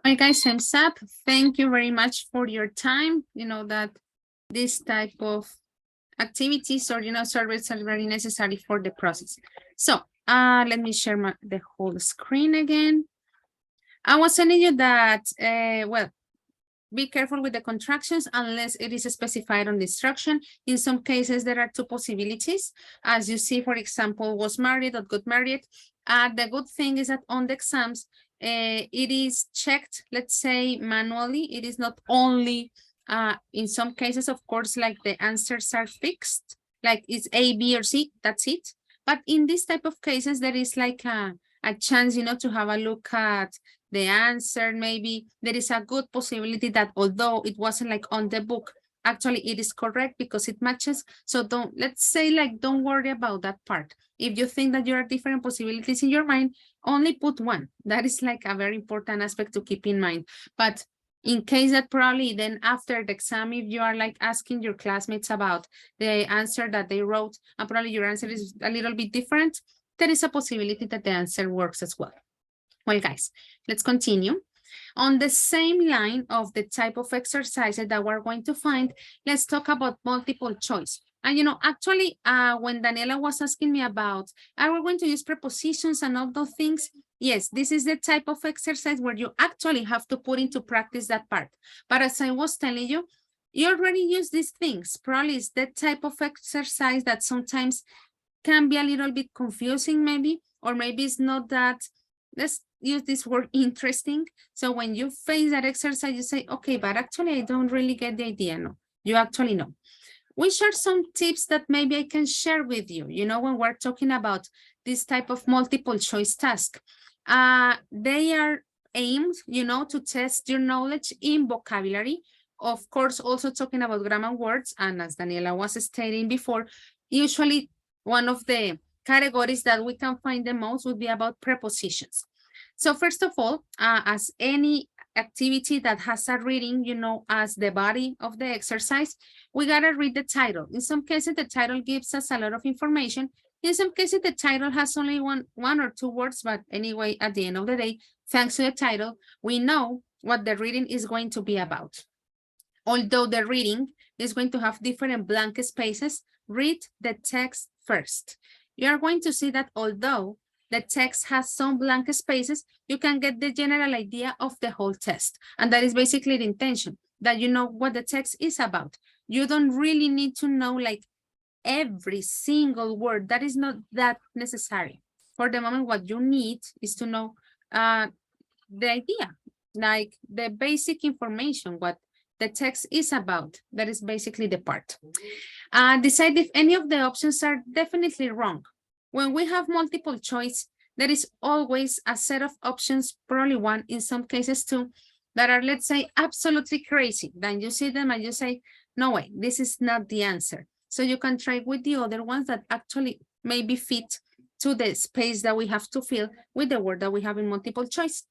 Well, guys, time's up. Thank you very much for your time. You know that this type of activities or, surveys are very necessary for the process. So let me share the whole screen again. I was telling you that, well, be careful with the contractions unless it is specified on the instruction. In some cases, there are two possibilities. As you see, for example, was married or got married. The good thing is that on the exams, it is checked, let's say, manually. It is not only, in some cases, of course, like the answers are fixed, like it's A, B, or C, that's it. But in this type of cases, there is like a chance, to have a look at the answer. Maybe there is a good possibility that although it wasn't like on the book, actually it is correct because it matches. So don't worry about that part. If you think that there are different possibilities in your mind, only put one. That is like a very important aspect to keep in mind. But in case that probably then after the exam, if you are like asking your classmates about the answer that they wrote, and probably your answer is a little bit different, there is a possibility that the answer works as well. Well, guys, let's continue. On the same line of the type of exercises that we're going to find, let's talk about multiple choice. And actually, when Daniela was asking me about, are we going to use prepositions and all those things? Yes, this is the type of exercise where you actually have to put into practice that part. But as I was telling you, you already use these things. Probably it's that type of exercise that sometimes can be a little bit confusing maybe, or maybe it's not that, let's use this word, interesting. So when you face that exercise, you say, okay, but actually I don't really get the idea. No, you actually know. Which are some tips that maybe I can share with you, when we're talking about this type of multiple choice task? They are aimed, to test your knowledge in vocabulary. Of course, also talking about grammar words. And as Daniela was stating before, usually one of the categories that we can find the most would be about prepositions. So first of all, as any activity that has a reading, as the body of the exercise, we gotta read the title. In some cases, the title gives us a lot of information. In some cases, the title has only one or two words, but anyway, at the end of the day, thanks to the title, we know what the reading is going to be about. Although the reading is going to have different blank spaces, read the text first. You are going to see that although the text has some blank spaces, you can get the general idea of the whole text. And that is basically the intention, that you know what the text is about. You don't really need to know like every single word. That is not that necessary. For the moment, what you need is to know the idea, like the basic information, what the text is about. That is basically the part. Decide if any of the options are definitely wrong. When we have multiple choice, there is always a set of options, probably one, in some cases two, that are, let's say, absolutely crazy. Then you see them and you say, no way, this is not the answer. So you can try with the other ones that actually maybe fit to the space that we have to fill with the word that we have in multiple choice.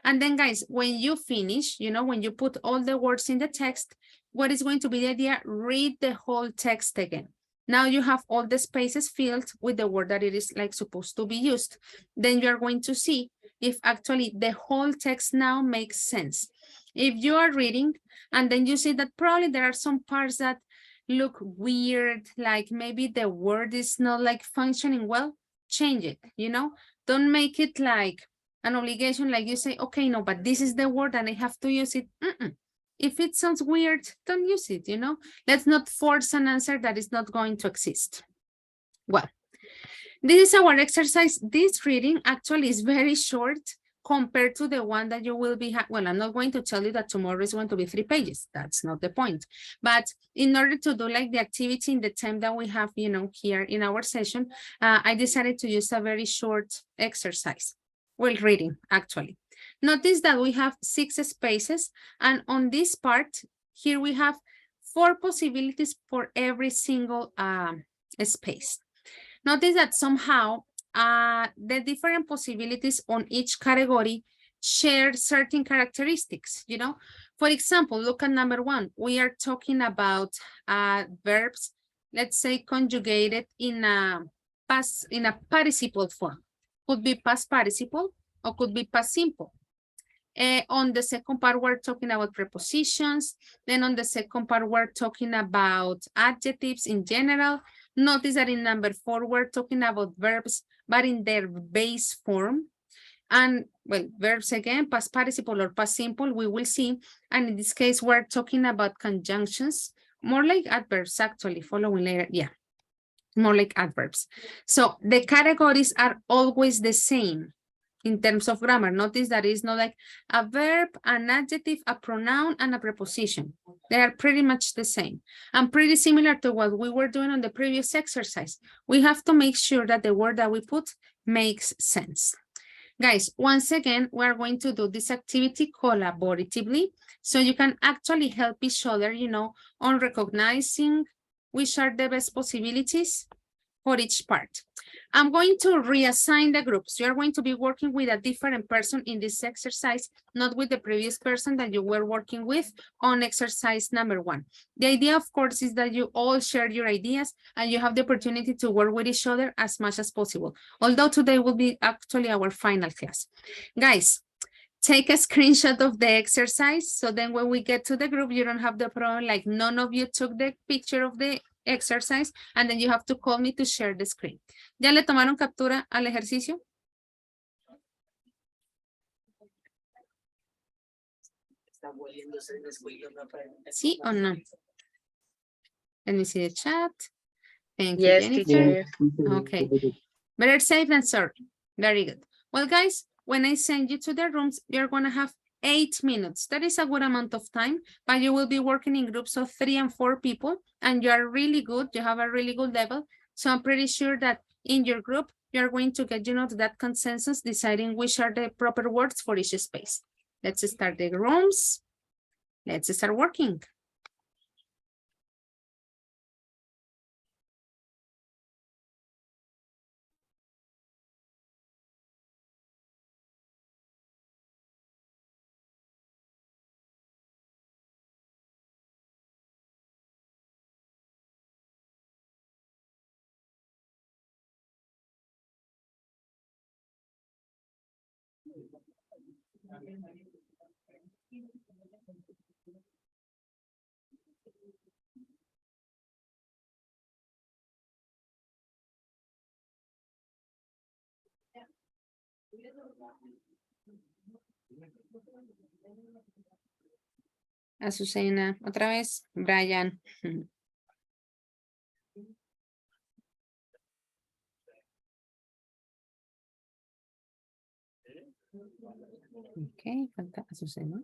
And then guys, when you finish, when you put all the words in the text, what is going to be the idea? Read the whole text again. Now you have all the spaces filled with the word that it is like supposed to be used. Then you are going to see if actually the whole text now makes sense. If you are reading and then you see that probably there are some parts that look weird, like maybe the word is not like functioning well, change it, Don't make it like an obligation, like you say, okay, no, but this is the word and I have to use it. If it sounds weird, don't use it, Let's not force an answer that is not going to exist. Well, this is our exercise. This reading actually is very short compared to the one that you will be, well, I'm not going to tell you that tomorrow is going to be 3 pages. That's not the point. But in order to do like the activity in the time that we have, here in our session, I decided to use a very short exercise. Well, reading, actually. Notice that we have 6 spaces, and on this part, here we have 4 possibilities for every single space. Notice that somehow the different possibilities on each category share certain characteristics, For example, look at number 1. We are talking about verbs, let's say conjugated in a participle form. Could be past participle or could be past simple. On the second part, we're talking about prepositions. Then on the second part, we're talking about adjectives in general. Notice that in number 4, we're talking about verbs, but in their base form. And well, verbs again, past participle or past simple, we will see. And in this case, we're talking about conjunctions, more like adverbs actually, following later, yeah, more like adverbs. So the categories are always the same in terms of grammar. Notice that it's not like a verb, an adjective, a pronoun, and a preposition. They are pretty much the same and pretty similar to what we were doing on the previous exercise. We have to make sure that the word that we put makes sense. Guys, once again, we're going to do this activity collaboratively, so you can actually help each other, you know, on recognizing which are the best possibilities for each part. I'm going to reassign the groups. You're going to be working with a different person in this exercise, not with the previous person that you were working with on exercise number 1. The idea, of course, is that you all share your ideas and you have the opportunity to work with each other as much as possible. Although today will be actually our final class. Guys, take a screenshot of the exercise. So then when we get to the group, you don't have the problem like none of you took the picture of the exercise and then you have to call me to share the screen. ¿Ya le tomaron captura al ejercicio? ¿Sí o no? Let me see the chat. Thank you, Yes, Jennifer. teacher. Okay. Better safe than sorry. Very good. Well, guys, when I send you to the rooms, you're going to have 8 minutes. That is a good amount of time, but you will be working in groups of 3 and 4 people, and you are really good. You have a really good level. So I'm pretty sure that in your group, you're going to get, you know, to that consensus, deciding which are the proper words for each space. Let's start the rooms. Let's start working. Azucena, otra vez, Brian. Ok, falta Azucena.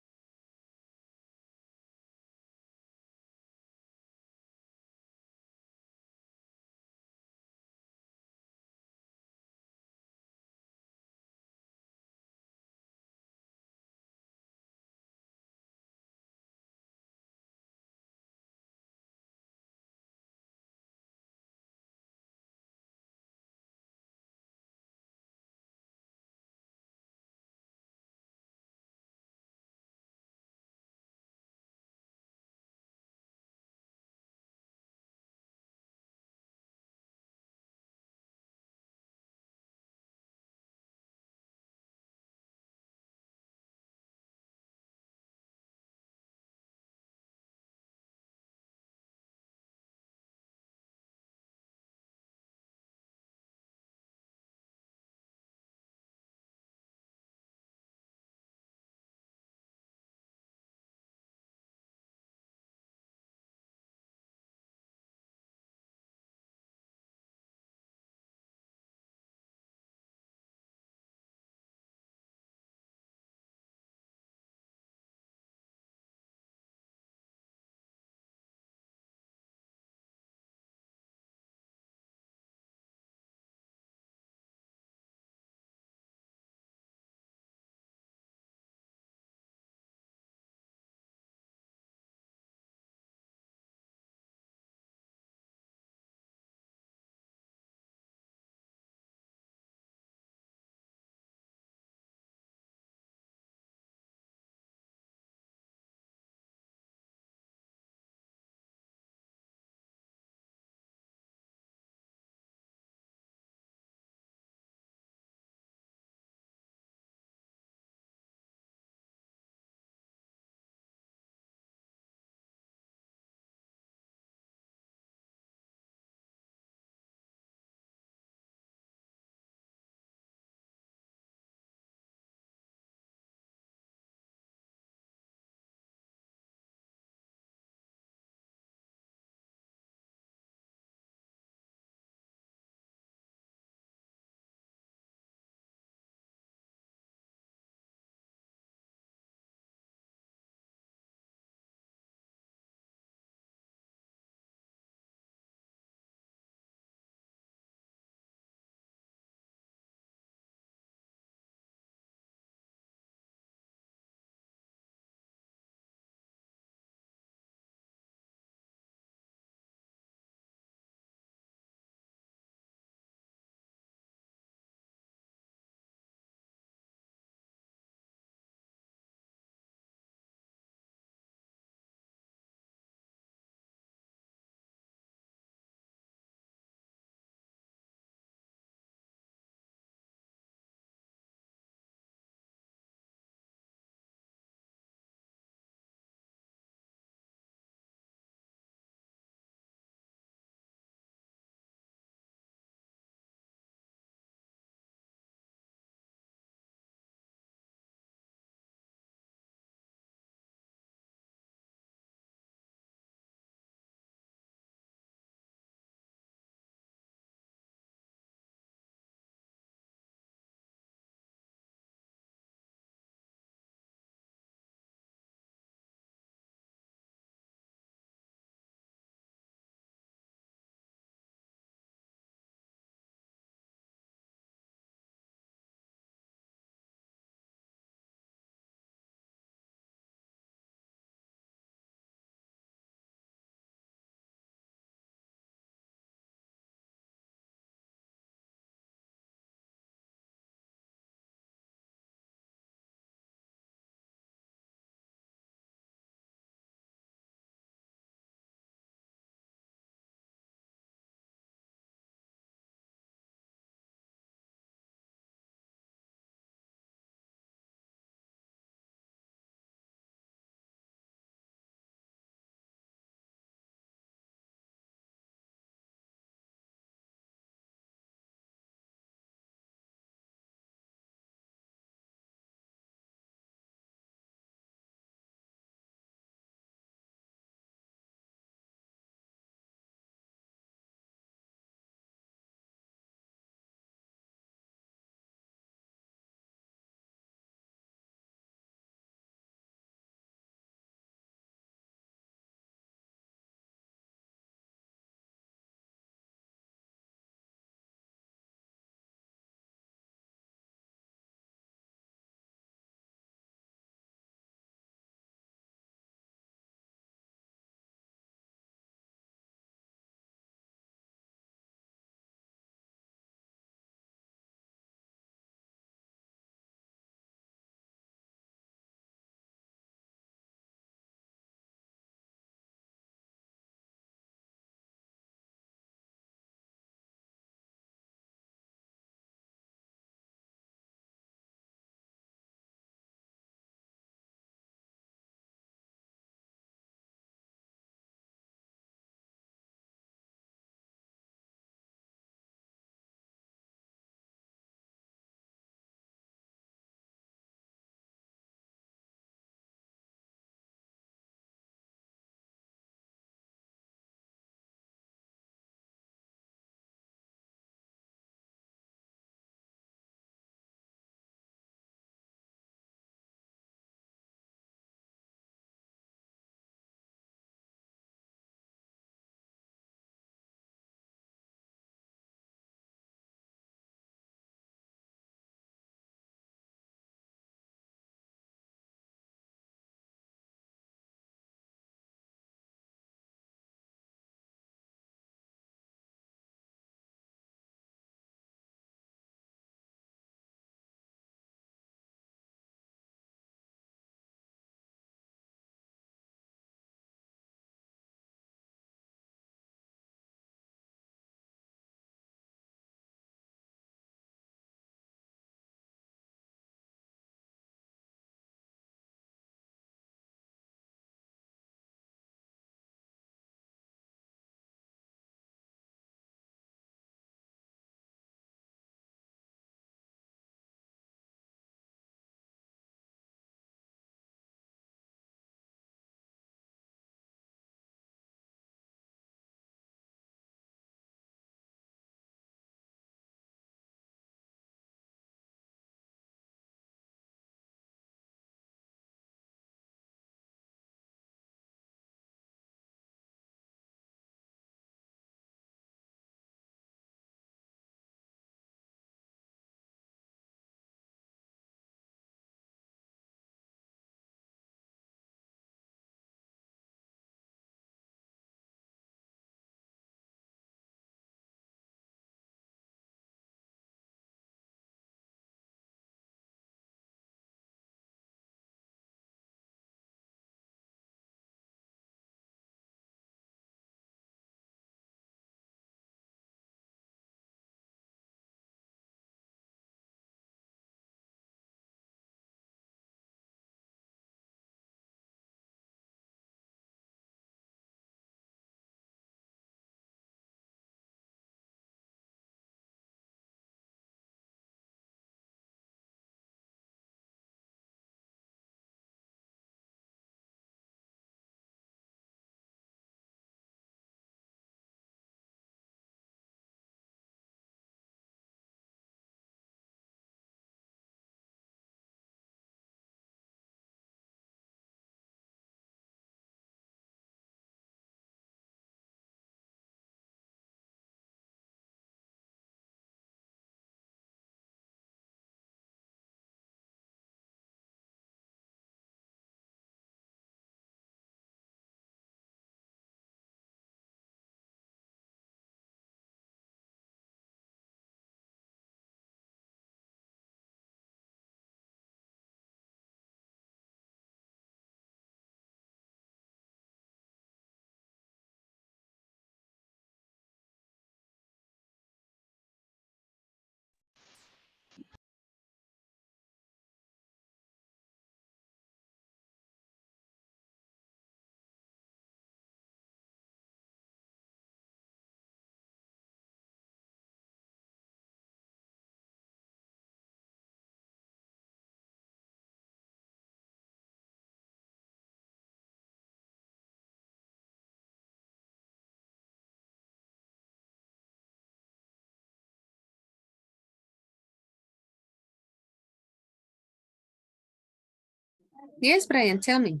Yes, Brian, tell me.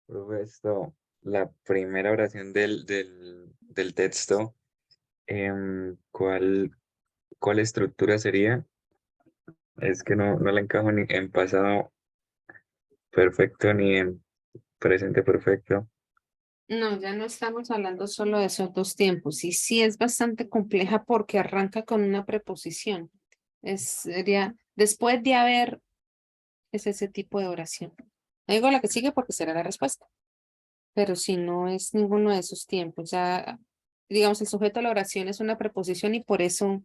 Profe, la primera oración del texto, ¿cuál estructura sería? Es que no la encajo ni en pasado perfecto ni en presente perfecto. No, ya no estamos hablando solo de esos dos tiempos. Y sí es bastante compleja porque arranca con una preposición. Sería después de haber, es ese tipo de oración. No digo la que sigue porque será la respuesta. Pero si no es ninguno de esos tiempos, ya, digamos, el sujeto de la oración es una preposición y por eso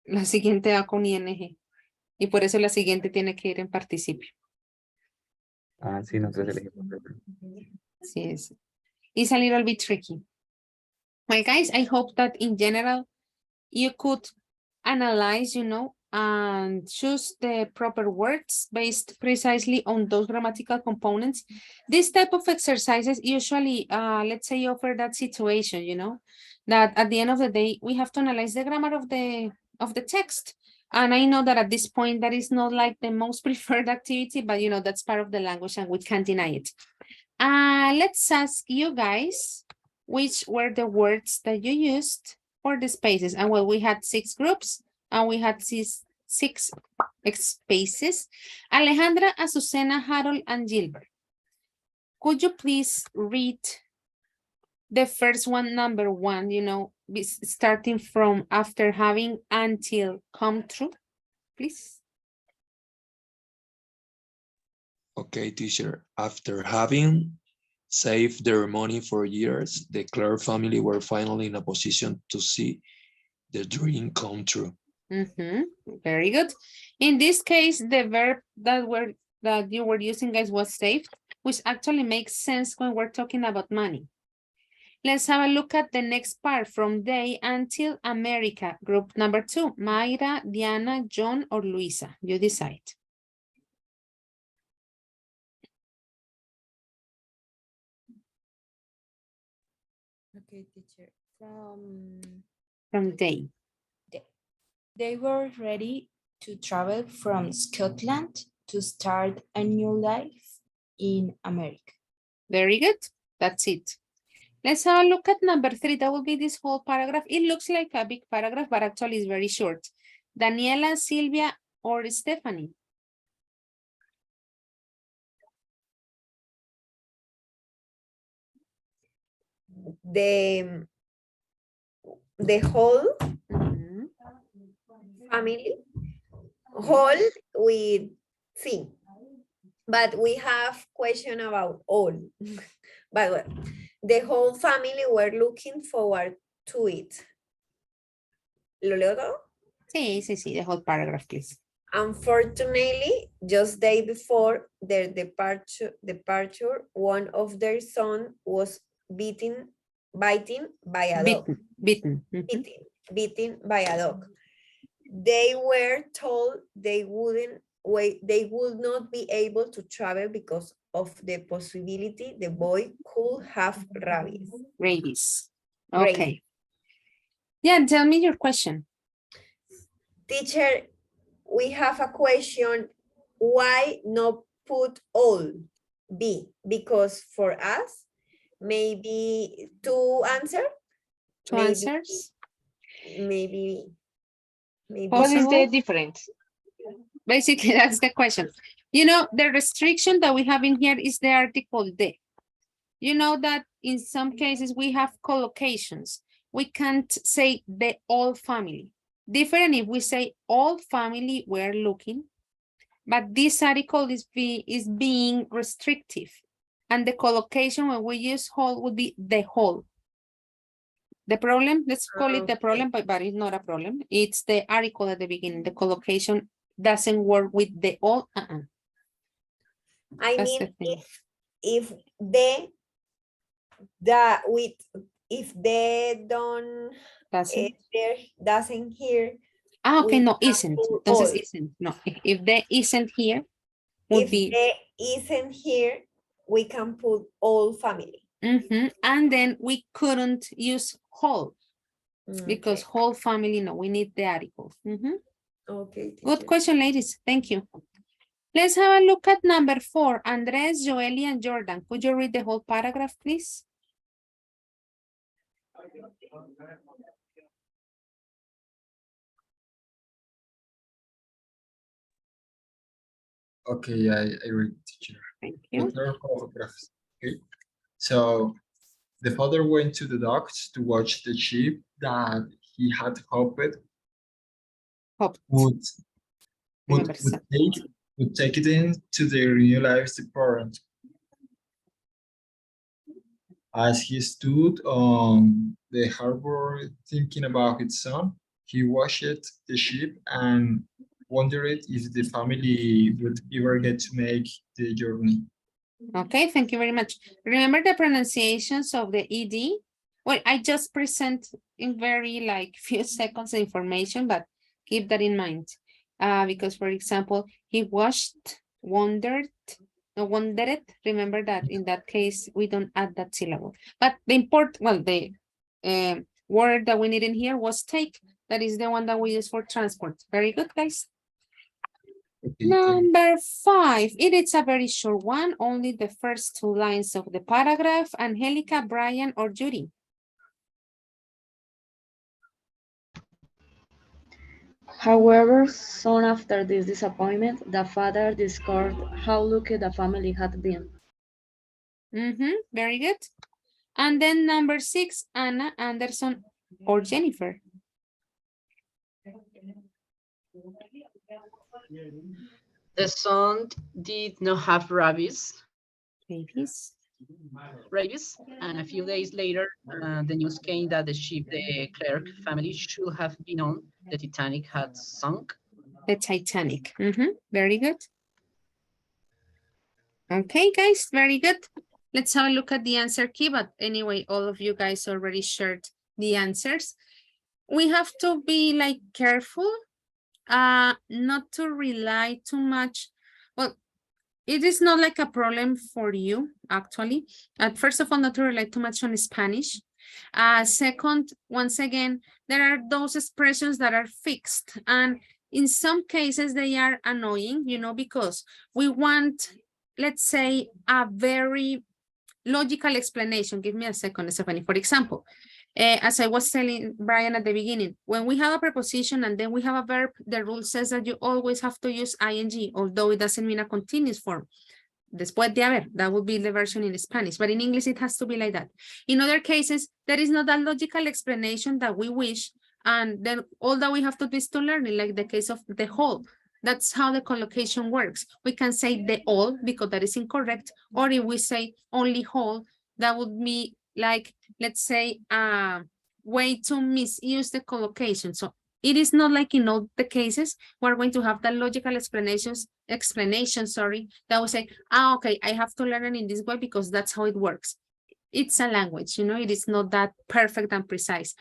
la siguiente va con ing. Y por eso la siguiente tiene que ir en participio. Ah, sí, nosotros elegimos. Sí, es. It's a little bit tricky. Well, guys, I hope that in general you could analyze, and choose the proper words based precisely on those grammatical components. This type of exercises usually, let's say, offer that situation, that at the end of the day, we have to analyze the grammar of the text. And I know that at this point, that is not like the most preferred activity, but that's part of the language and we can't deny it. Let's ask you guys, which were the words that you used for the spaces? And well, we had 6 groups and we had six spaces. Alejandra, Azucena, Harold, and Gilbert. Could you please read the first one, number 1, starting from after having until come true, please? Okay, teacher. After having saved their money for years, the Clare family were finally in a position to see the dream come true. Very good. In this case, the verb that you were using, guys, was saved, which actually makes sense when we're talking about money. Let's have a look at the next part, from day until America. Group number 2, Mayra, Diana, John, or Luisa. You decide. Okay, teacher. From day. They were ready to travel from Scotland to start a new life in America. Very good. That's it. Let's have a look at number 3. That will be this whole paragraph. It looks like a big paragraph, but actually it's very short. Daniela, Silvia, or Stephanie? The whole family, whole with C, but we have question about all. But well, the whole family were looking forward to it. ¿Lo leo todo? Sí, the whole paragraph, please. Unfortunately, just day before their departure, one of their sons was biting by a dog. Bitten. Beaten by a dog. They were told they would not be able to travel because of the possibility the boy could have rabies. Rabies. Okay. Yeah, tell me your question. Teacher, we have a question. Why not put all? B, because for us, maybe two answers. Two answers? Maybe. What is the difference? Basically, that's the question. The restriction that we have in here is the article de. You know that in some cases we have collocations. We can't say the all family. Different if we say all family were looking, but this article is being restrictive. And the collocation when we use whole would be the whole. The problem, let's call it the problem, but it's not a problem. It's the article at the beginning. The collocation doesn't work with the all. I mean, if they don't doesn't here. Okay, no, isn't. Entonces isn't. No, if they isn't here, would be. If they isn't here, we can put all family. And then we couldn't use whole because whole family, no, we need the article. Okay. Good question, ladies. Thank you. Let's have a look at number 4. Andres, Joely, and Jordan. Could you read the whole paragraph, please? Okay, I read, teacher. Thank you. There are photographs. Okay. So the father went to the docks to watch the sheep that he had hoped would Remember, would take it into their new lives department. As he stood on the harbor thinking about his son, he watched the sheep and wondered if the family would ever get to make the journey. Okay, thank you very much. Remember the pronunciations of the ED? Well, I just present in very like few seconds the information, but keep that in mind. Because for example, he watched, wondered, remember that in that case, we don't add that syllable. But the word that we need in here was take. That is the one that we use for transport. Very good, guys. Okay, Number 5, it is a very short one, only the first 2 lines of the paragraph. Angelica, Brian, or Judy? However, soon after this disappointment, the father discovered how lucky the family had been. Very good. And then number 6, Anna, Anderson, or Jennifer? The son did not have rabies, and a few days later, the news came that the ship the Clerk family should have been on, the Titanic, had sunk. The Titanic. Very good. Okay, guys, very good. Let's have a look at the answer key, but anyway, all of you guys already shared the answers. We have to be like careful, not to rely too much. Well, it is not like a problem for you, actually. First of all, not to rely too much on Spanish. Second, once again, there are those expressions that are fixed. And in some cases, they are annoying, you know, because we want, let's say, a very logical explanation. Give me a second, Stephanie. For example, as I was telling Brian at the beginning, when we have a preposition and then we have a verb, the rule says that you always have to use ing, although it doesn't mean a continuous form. Después de haber, that would be the version in Spanish, but in English it has to be like that. In other cases, there is not a logical explanation that we wish, and then all that we have to do is to learn it, like the case of the whole. That's how the collocation works. We can say the all because that is incorrect, or if we say only whole, that would be like, let's say, a way to misuse the collocation. So it is not like in all the cases we're going to have the logical explanation, that will say, okay, I have to learn it in this way because that's how it works. It's a language, you know, it is not that perfect and precise.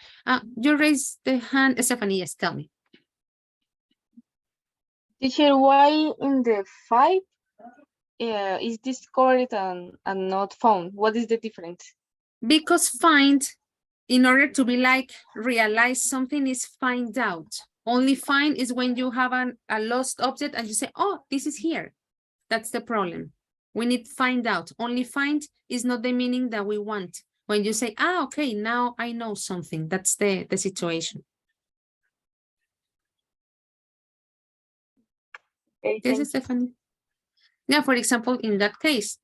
You raised the hand, Stephanie, yes, tell me. Teacher, why in the 5 is discovered and not found? What is the difference? Because find, in order to be like realize something, is find out. Only find is when you have a lost object and you say, oh, this is here. That's the problem. We need find out. Only find is not the meaning that we want. When you say, okay, now I know something. That's the situation. Okay, Yes, Stephanie. Yeah, for example, in that case,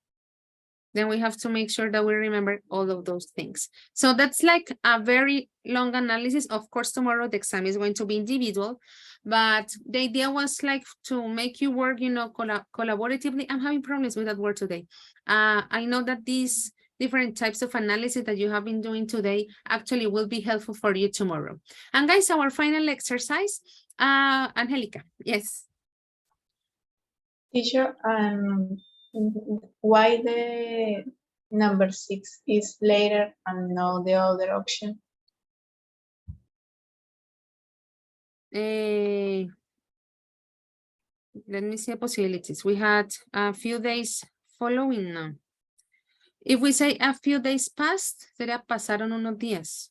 then we have to make sure that we remember all of those things. So that's like a very long analysis. Of course, tomorrow the exam is going to be individual, but the idea was like to make you work, you know, collaboratively. I'm having problems with that word today. I know that these different types of analysis that you have been doing today actually will be helpful for you tomorrow. And guys, our final exercise, Angelica, yes. Teacher, why the number 6 is later and not the other option? Let me see possibilities. We had a few days following now. If we say a few days passed, sería pasaron unos días.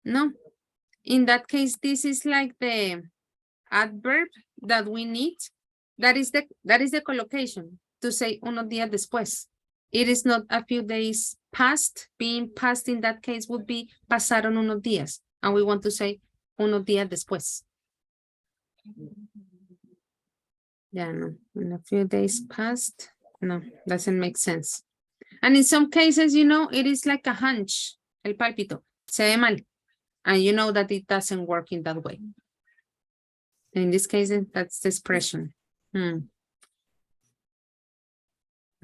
No. In that case, this is like the adverb that we need That is the collocation to say unos días después. It is not a few days past. Being past in that case would be pasaron unos días. And we want to say unos días después. Yeah, no, in a few days past. No, doesn't make sense. And in some cases, you know, it is like a hunch. El pálpito. Se ve mal. And you know that it doesn't work in that way. In this case, that's the expression.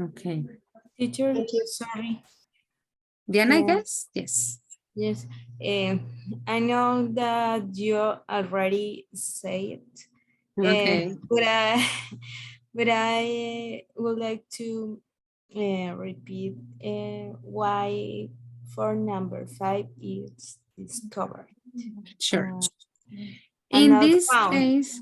Okay. Teacher, sorry. Diana, I guess? Yes. Yes. I know that you already say it. Okay. But I would like to repeat why for number 5 is discovered. Sure. And In not this found. case,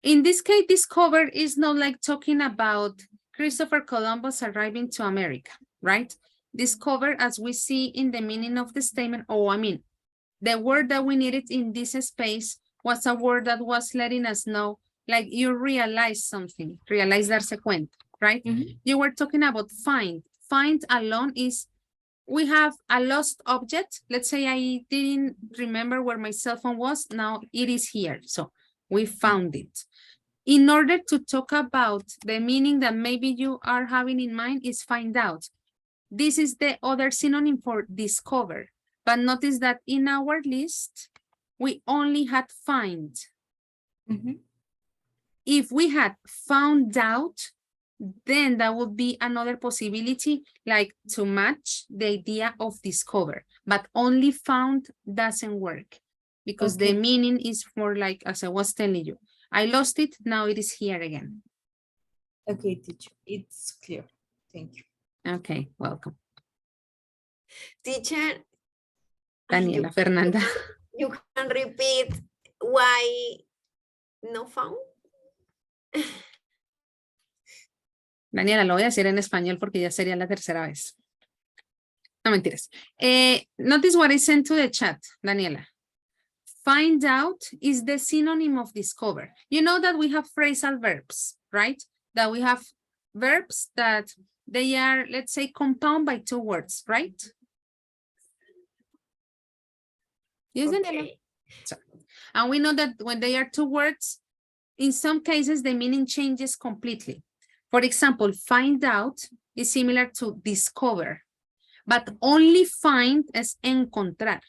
in this case, discover is not like talking about Christopher Columbus arriving to America, right? Discover, as we see in the meaning of the statement, the word that we needed in this space was a word that was letting us know, like you realize something, realize darse cuenta, right? You were talking about find. Find alone is, we have a lost object. Let's say I didn't remember where my cell phone was. Now it is here. So we found it. In order to talk about the meaning that maybe you are having in mind is find out. This is the other synonym for discover. But notice that in our list, we only had find. If we had found out, then that would be another possibility, like to match the idea of discover, but only found doesn't work because the meaning is more like, as I was telling you, I lost it, now it is here again. Okay, teacher, it's clear. Thank you. Okay, welcome. Teacher. Daniela, Fernanda. You can repeat why no found? Daniela, lo voy a decir en español porque ya sería la tercera vez. No mentiras. Notice what I sent to the chat, Daniela. Find out is the synonym of discover. You know that we have phrasal verbs, right? That we have verbs that they are, let's say, compound by 2 words, right? Yes, Daniela. So, and we know that when they are 2 words, in some cases, the meaning changes completely. For example, find out is similar to discover, but only find is encontrar.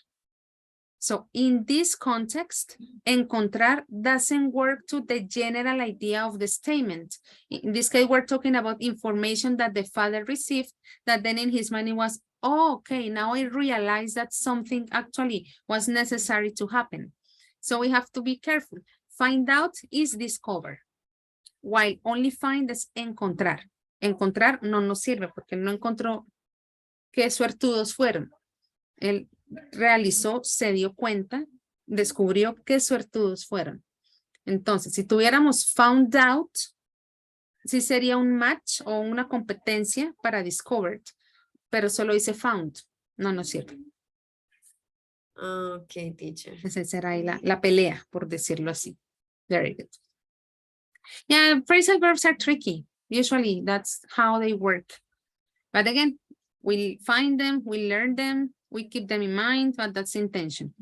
So in this context, encontrar doesn't work to the general idea of the statement. In this case, we're talking about information that the father received that then in his mind it was, oh, okay, now I realize that something actually was necessary to happen. So we have to be careful. Find out is discover, while only find is encontrar. Encontrar no nos sirve porque no encontró qué suertudos fueron. Él realizó, se dio cuenta, descubrió qué suertudos fueron. Entonces, si tuviéramos found out, sí sería un match o una competencia para discovered, pero solo dice found. No nos sirve. Okay, teacher. Esa será ahí la pelea, por decirlo así. Very good. Yeah, phrasal verbs are tricky. Usually, that's how they work. But again, we find them, we learn them, we keep them in mind, but that's the intention.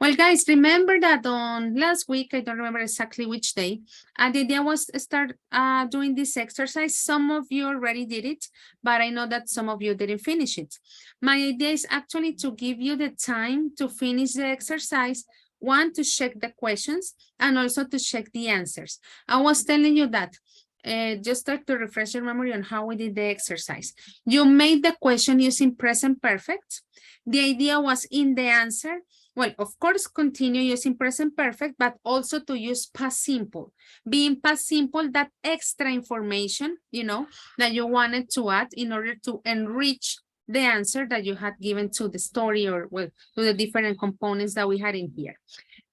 Well, guys, remember that on last week, I don't remember exactly which day, the idea was to start doing this exercise. Some of you already did it, but I know that some of you didn't finish it. My idea is actually to give you the time to finish the exercise, one, to check the questions, and also to check the answers. I was telling you that just to refresh your memory on how we did the exercise. You made the question using present perfect. The idea was in the answer, well, of course, continue using present perfect, but also to use past simple. Being past simple, that extra information, you know, that you wanted to add in order to enrich the answer that you had given to the story or, well, to the different components that we had in here.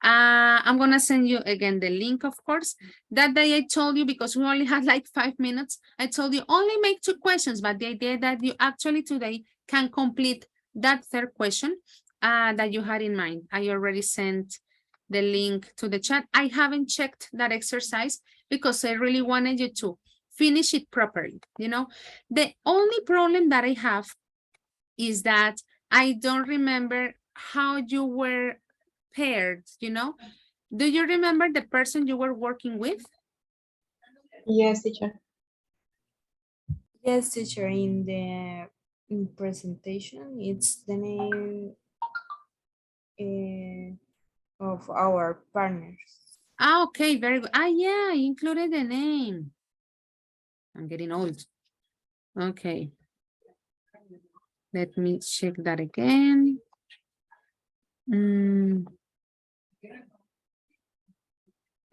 I'm going to send you again the link, of course. That day I told you, because we only had like 5 minutes, I told you only make 2 questions, but the idea that you actually today can complete that 3rd question that you had in mind. I already sent the link to the chat. I haven't checked that exercise because I really wanted you to finish it properly, you know. The only problem that I have is that I don't remember how you were paired, you know. Do you remember the person you were working with? Yes, teacher. Yes, teacher, in the presentation, it's the name of our partners. Ah, okay, very good. Ah, yeah, I included the name. I'm getting old. Okay. Let me check that again.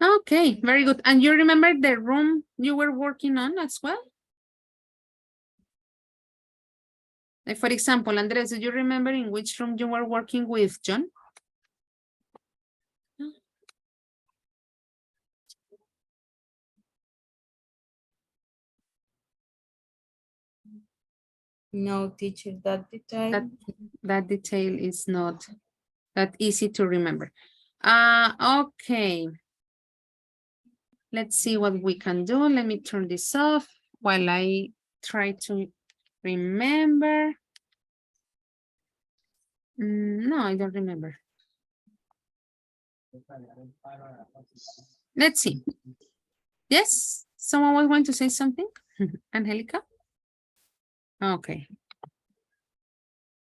Okay, very good. And you remember the room you were working on as well? Like for example, Andres, do you remember in which room you were working with John? No, teacher, that detail. That detail is not that easy to remember. Okay. Let's see what we can do. Let me turn this off while I try to remember. No, I don't remember. Let's see. Yes, someone was going to say something? Angelica? Okay.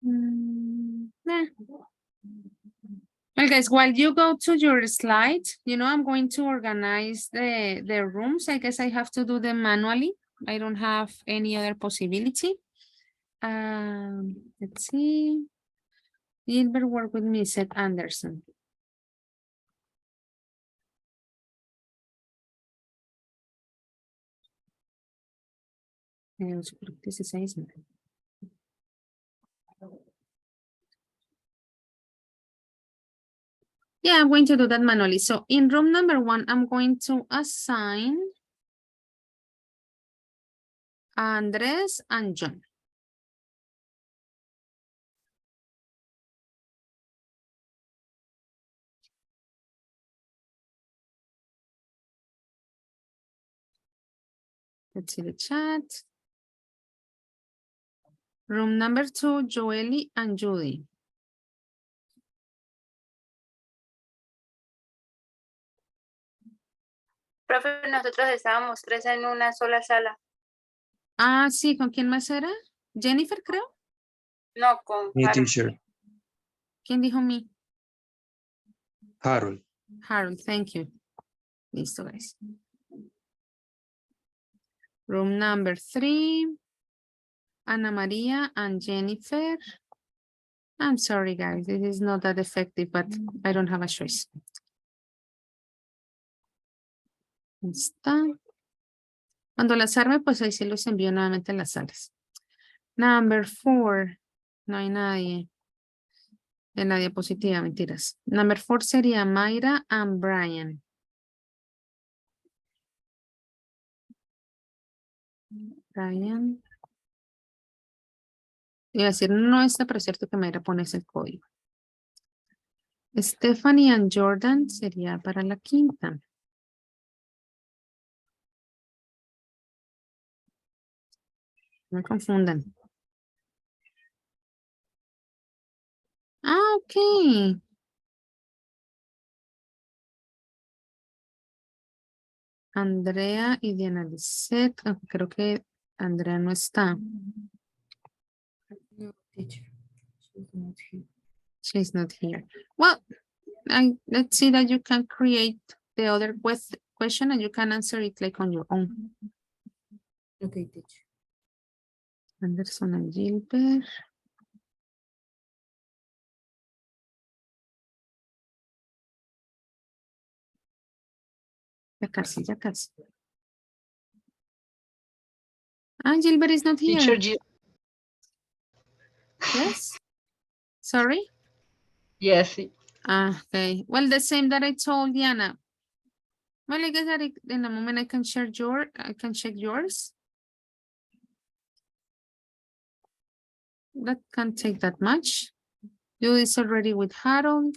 Nah. Well, guys, while you go to your slide, you know, I'm going to organize the rooms. I guess I have to do them manually. I don't have any other possibility. Let's see. Gilbert work with me, said Anderson. Yeah, I'm going to do that manually. So in room number 1, I'm going to assign Andres and John. Let's see the chat. Room number 2, Joely and Judy. Profe, nosotros estábamos 3 en una sola sala. Ah, sí, ¿con quién más era? Jennifer, creo. No, con Me, Harold. teacher. ¿Quién dijo mí? Harold. Harold, thank you. Listo, guys. Room number 3, Ana Maria and Jennifer. I'm sorry, guys. This is not that effective, but I don't have a choice. Está. Cuando las arme, pues ahí sí los envío nuevamente a las salas. Number 4. No hay nadie. En la diapositiva, mentiras. Number 4 sería Mayra and Brian. Brian. Iba a decir, no está, pero es cierto que Mayra pone ese código. Stephanie and Jordan sería para la 5ª. No me confundan. Ah, ok. Andrea y Diana Lisset. Creo que Andrea no está. No, teacher, she's not here. She's not here. Well, let's see that you can create the other question and you can answer it like on your own. Okay, teacher. Anderson and Gilbert. Ya casi, ya casi. Ah, Gilbert is not here. Teacher, Yes. Sorry? yes. Okay. Well, the same that I told Diana. Well, I guess that in a moment I can share I can check yours. That can't take that much. You is already with Harold,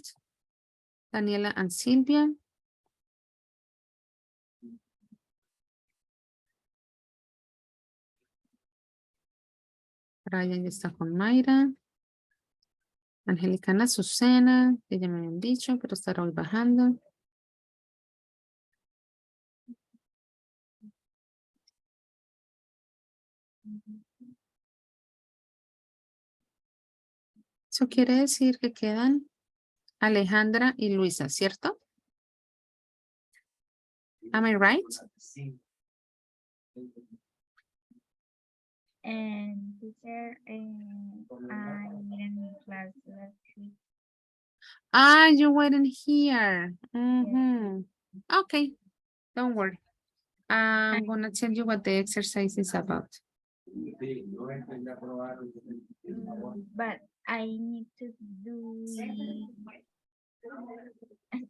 Daniela and Sylvia. Brian ya está con Mayra. Angélica Ana Azucena, que ya me habían dicho, pero estará hoy bajando. Eso quiere decir que quedan Alejandra y Luisa, ¿cierto? Am I right? And teacher, I didn't class last week. Ah, you weren't here. Mhm. Okay, don't worry. I'm gonna tell you what the exercise is about. But I need to do it.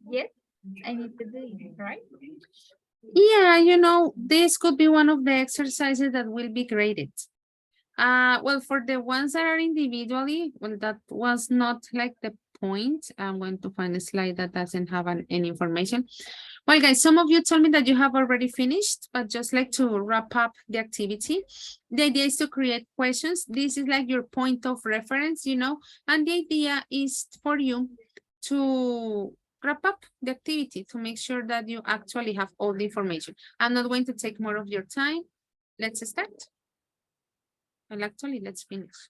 Yes, I need to do it, right? Yeah, you know, this could be one of the exercises that will be graded. Well, for the ones that are individually, well, that was not like the point. I'm going to find a slide that doesn't have any information. Well, guys, some of you told me that you have already finished, but just like to wrap up the activity. The idea is to create questions. This is like your point of reference, you know, and the idea is for you to wrap up the activity to make sure that you actually have all the information. I'm not going to take more of your time. Let's start. Well, actually, let's finish.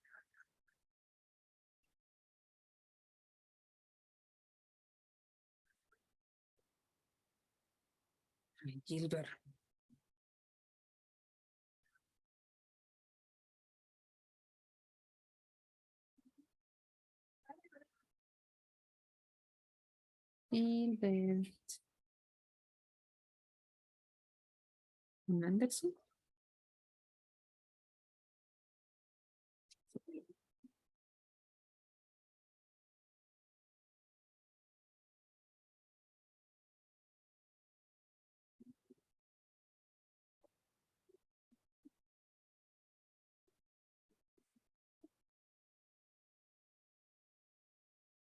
Gilbert. Gilbert. Anderson.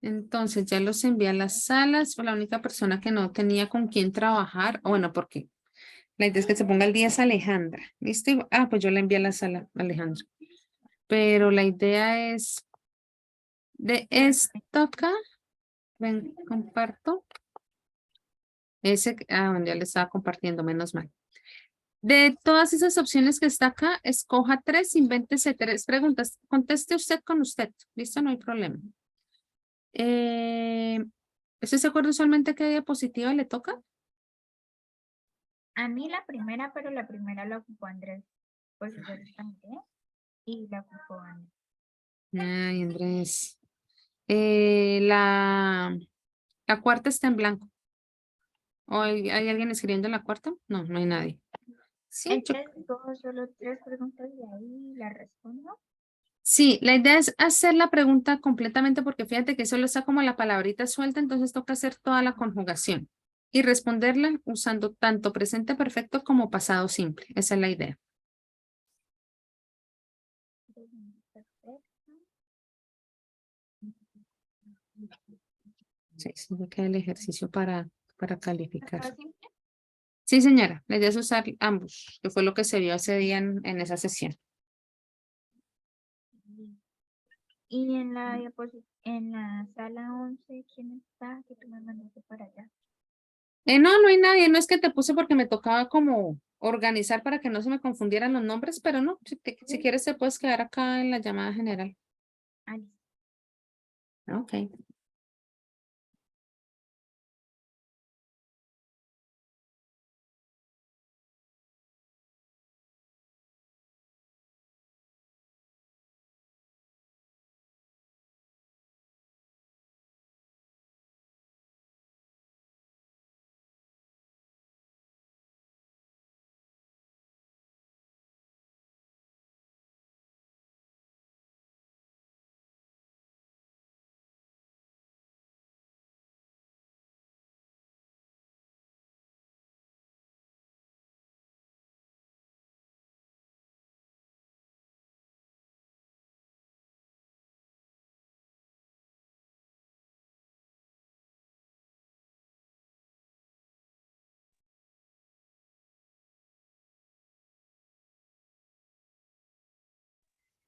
Entonces ya los envié a las salas. Fue la única persona que no tenía con quién trabajar. Bueno, porque la idea es que se ponga el día es Alejandra. ¿Listo? Pues yo la envié a la sala, Alejandra. Pero la idea es de esto acá. Ven, comparto. Bueno, ya le estaba compartiendo, menos mal. De todas esas opciones que está acá, escoja 3, invéntese 3 preguntas. Conteste usted con usted. ¿Listo? No hay problema. ¿Usted se acuerda usualmente qué diapositiva le toca? A mí la primera, pero la primera la ocupó Andrés, pues yo también, y la ocupó Andrés. Ay, Andrés. La cuarta está en blanco. ¿O hay alguien escribiendo en la cuarta? No, no hay nadie. Sí, Entonces, cojo solo 3 preguntas de ahí y las respondo. Sí, la idea es hacer la pregunta completamente porque fíjate que solo está como la palabrita suelta, entonces toca hacer toda la conjugación y responderla usando tanto presente perfecto como pasado simple. Esa es la idea. Sí, sí, me queda el ejercicio para calificar. Sí, señora, la idea es usar ambos, que fue lo que se vio ese día en esa sesión. Y en la en la sala 11, ¿quién está? Que tú me mandaste para allá. No hay nadie, no es que te puse porque me tocaba como organizar para que no se me confundieran los nombres, pero no, si quieres te puedes quedar acá en la llamada general. Ok.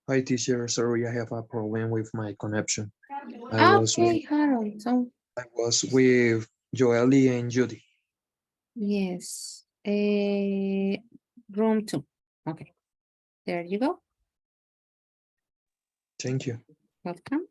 Hi, teacher. Sorry, I have a problem with my connection. I was Okay, Harold. So, with Joely and Judy. yes. Room 2. Okay. There you go. Thank you. Welcome.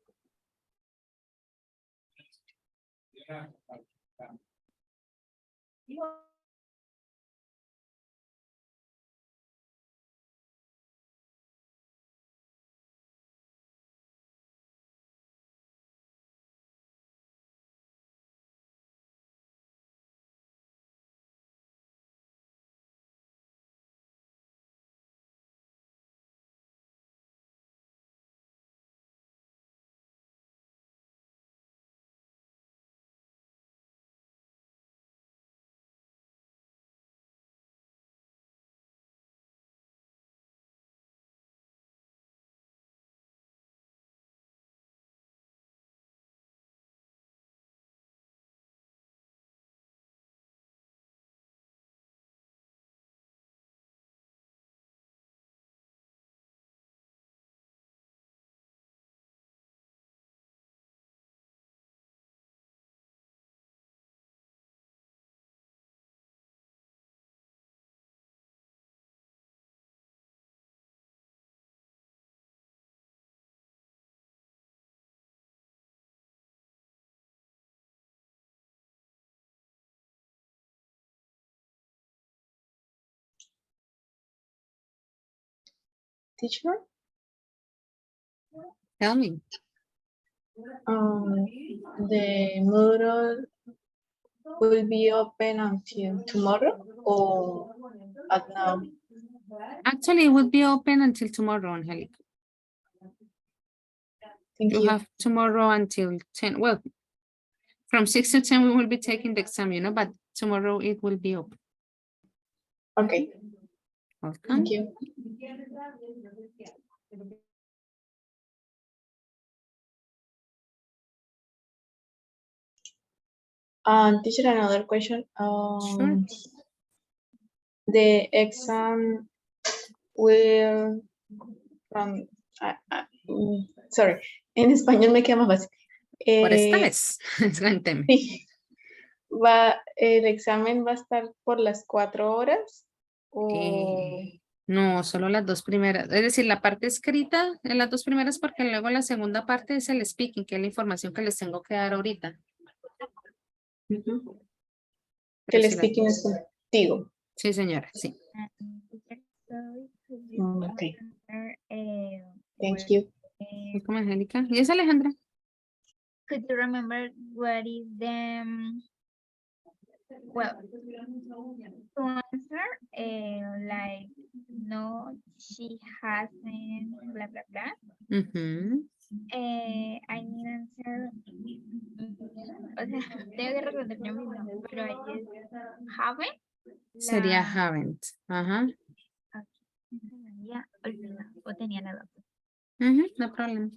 Teacher, Tell me. the Moodle will be open until tomorrow or at now? Actually, it would be open until tomorrow, Angelica. Thank You you. have tomorrow until 10. Well, from 6 to 10, we will be taking the exam, you know, but tomorrow it will be open. Okay, Welcome. thank you. Teacher, another question. Sure. The exam will from sorry, en español me queda más fácil. Por esta vez. Cuénteme. Sí. ¿El examen va a estar por las 4 horas? O... No, solo las 2 primeras. Es decir, la parte escrita en las 2 primeras porque luego la segunda parte es el speaking, que es la información que les tengo que dar ahorita. Que Pero el sí, speaking es contigo. sí, señora, sí. Okay. Thank you. Welcome, Angélica. ¿Y es Alejandra? Could you remember what is the well to answer like no, she hasn't, blah blah blah. I need answer. O sea, tengo que responder yo misma, pero I just haven't. Sería haven't. Ajá. Se me había olvidado o tenía la duda. No problem.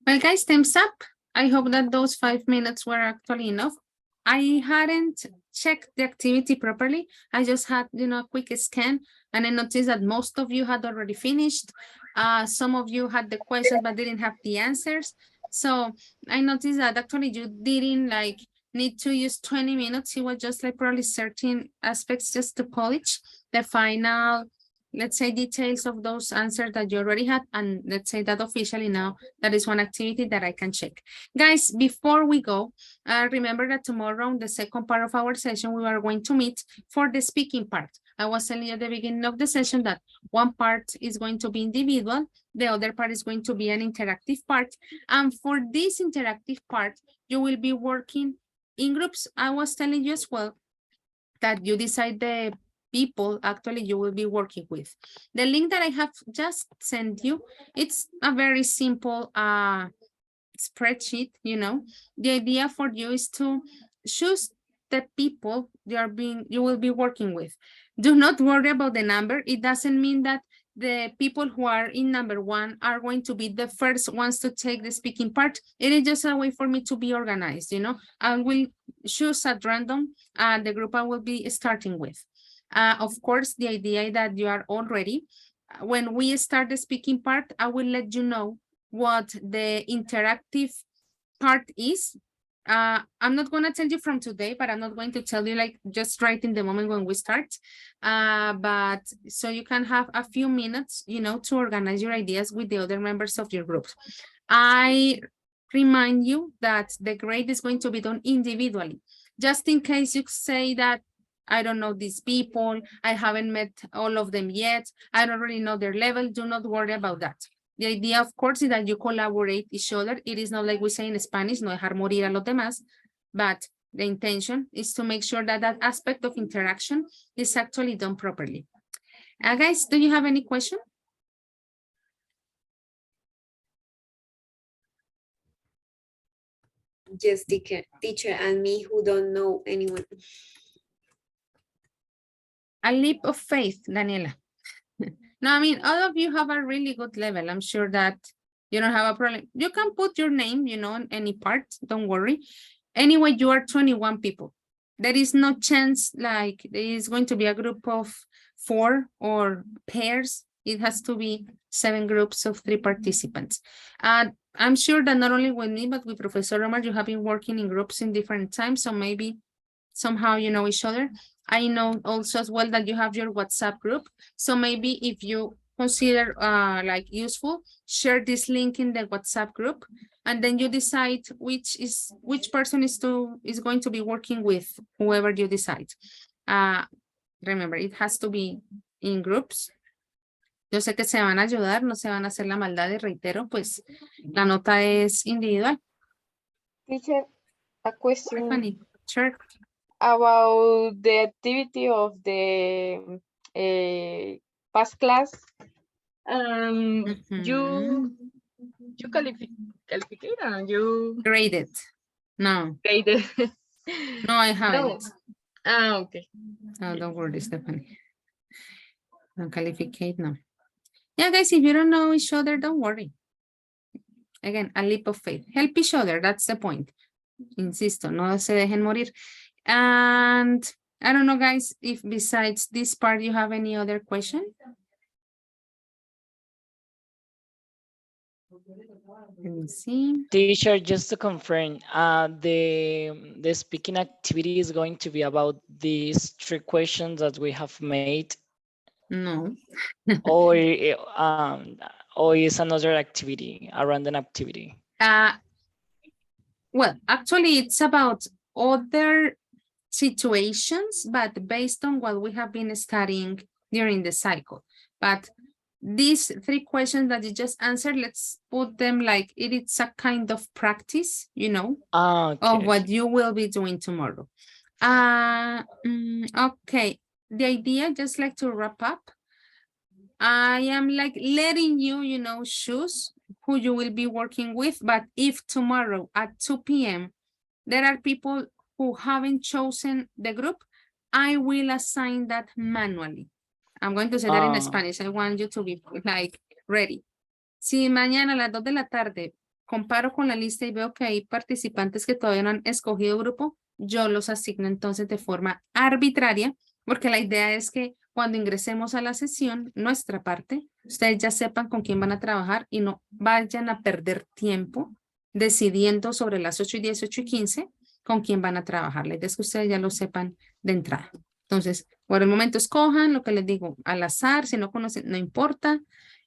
Well, guys, time's up. I hope that those 5 minutes were actually enough. I hadn't checked the activity properly. I just had, a quick scan, and I noticed that most of you had already finished. Some of you had the questions but didn't have the answers. So I noticed that actually you didn't need to use 20 minutes. It was just probably certain aspects just to polish the final, let's say, details of those answers that you already had. And let's say that officially now, that is one activity that I can check. Guys, before we go, remember that tomorrow, the second part of our session, we are going to meet for the speaking part. I was telling you at the beginning of the session that one part is going to be individual, the other part is going to be an interactive part. And for this interactive part, you will be working in groups. I was telling you as well that you decide the people actually you will be working with. The link that I have just sent you, it's a very simple spreadsheet. The idea for you is to choose the people you will be working with. Do not worry about the number. It doesn't mean that the people who are in number 1 are going to be the first ones to take the speaking part. It is just a way for me to be organized. I will choose at random the group I will be starting with. Of course, the idea is that you are all ready. When we start the speaking part, I will let you know what the interactive part is. I'm not going to tell you from today, but I'm not going to tell you just right in the moment when we start. But so you can have a few minutes, to organize your ideas with the other members of your group. I remind you that the grade is going to be done individually. Just in case you say that, I don't know these people, I haven't met all of them yet, I don't really know their level, do not worry about that. The idea, of course, is that you collaborate each other. It is not like we say in Spanish, no dejar morir a los demás, but the intention is to make sure that that aspect of interaction is actually done properly. Guys, do you have any question? Just teacher and me who don't know anyone. A leap of faith, Daniela. No, I mean, all of you have a really good level. I'm sure that you don't have a problem. You can put your name, on any part. Don't worry. Anyway, you are 21 people. There is no chance there is going to be a group of 4 or pairs. It has to be 7 groups of 3 participants. I'm sure that not only with me, but with Professor Omar, you have been working in groups in different times. So maybe somehow you know each other. I know also as well that you have your WhatsApp group. So maybe if you consider useful, share this link in the WhatsApp group, and then you decide which person is going to be working with whoever you decide. Remember, it has to be in groups. Yo sé que se van a ayudar, no se van a hacer la maldad, y reitero, pues la nota es individual. Teacher, a question. Sure. about the activity of the past class. You qualificate and you Graded. No. graded. No, I haven't. No. Okay. No, don't worry, Stephanie. Don't qualificate, no. Yeah, guys, if you don't know each other, don't worry. Again, a leap of faith. Help each other, that's the point. Insisto, no se dejen morir. And I don't know, guys, if besides this part you have any other question? Let me see. Teacher, just to confirm, the speaking activity is going to be about these 3 questions that we have made, No. or is another activity, a random activity? Well, actually, it's about other situations, but based on what we have been studying during the cycle. But these 3 questions that you just answered, let's put them like it's a kind of practice, you know, of what you will be doing tomorrow. Okay, the idea, just like to wrap up, I am like letting you, you know, choose who you will be working with. But if tomorrow at 2 p.m. there are people who haven't chosen the group, I will assign that manually. I'm going to say that in Spanish. I want you to be like ready. Si mañana a las 2 de la tarde comparo con la lista y veo que hay participantes que todavía no han escogido grupo, yo los asigno entonces de forma arbitraria, porque la idea es que cuando ingresemos a la sesión, nuestra parte, ustedes ya sepan con quién van a trabajar y no vayan a perder tiempo decidiendo sobre las 8:10, 8:15 con quién van a trabajar. La idea es que ustedes ya lo sepan de entrada. Entonces, por el momento escojan lo que les digo, al azar, si no conocen, no importa.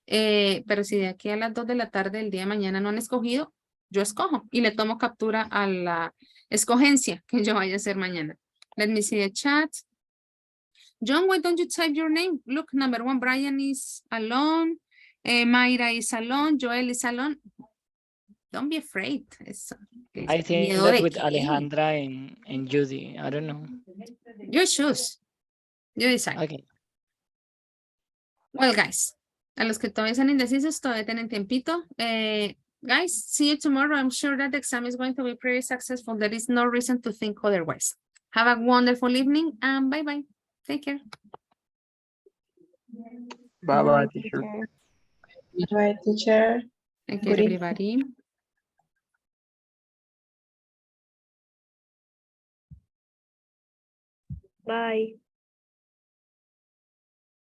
Pero si de aquí a las 2 de la tarde del día de mañana no han escogido, yo escojo y le tomo captura a la escogencia que yo vaya a hacer mañana. Let me see the chat. John, why don't you type your name? Look, number 1, Brian is alone. Mayra is alone. Joel is alone. Don't be afraid. I think that with Alejandra and Judy, I don't know. You choose. You decide. Okay. Well, guys, a los que todavía están indecisos, todavía tienen tiempito. Guys, see you tomorrow. I'm sure that the exam is going to be pretty successful. There is no reason to think otherwise. Have a wonderful evening and bye-bye. Take care. Bye-bye, teacher. Bye, teacher. Take care, everybody. Bye.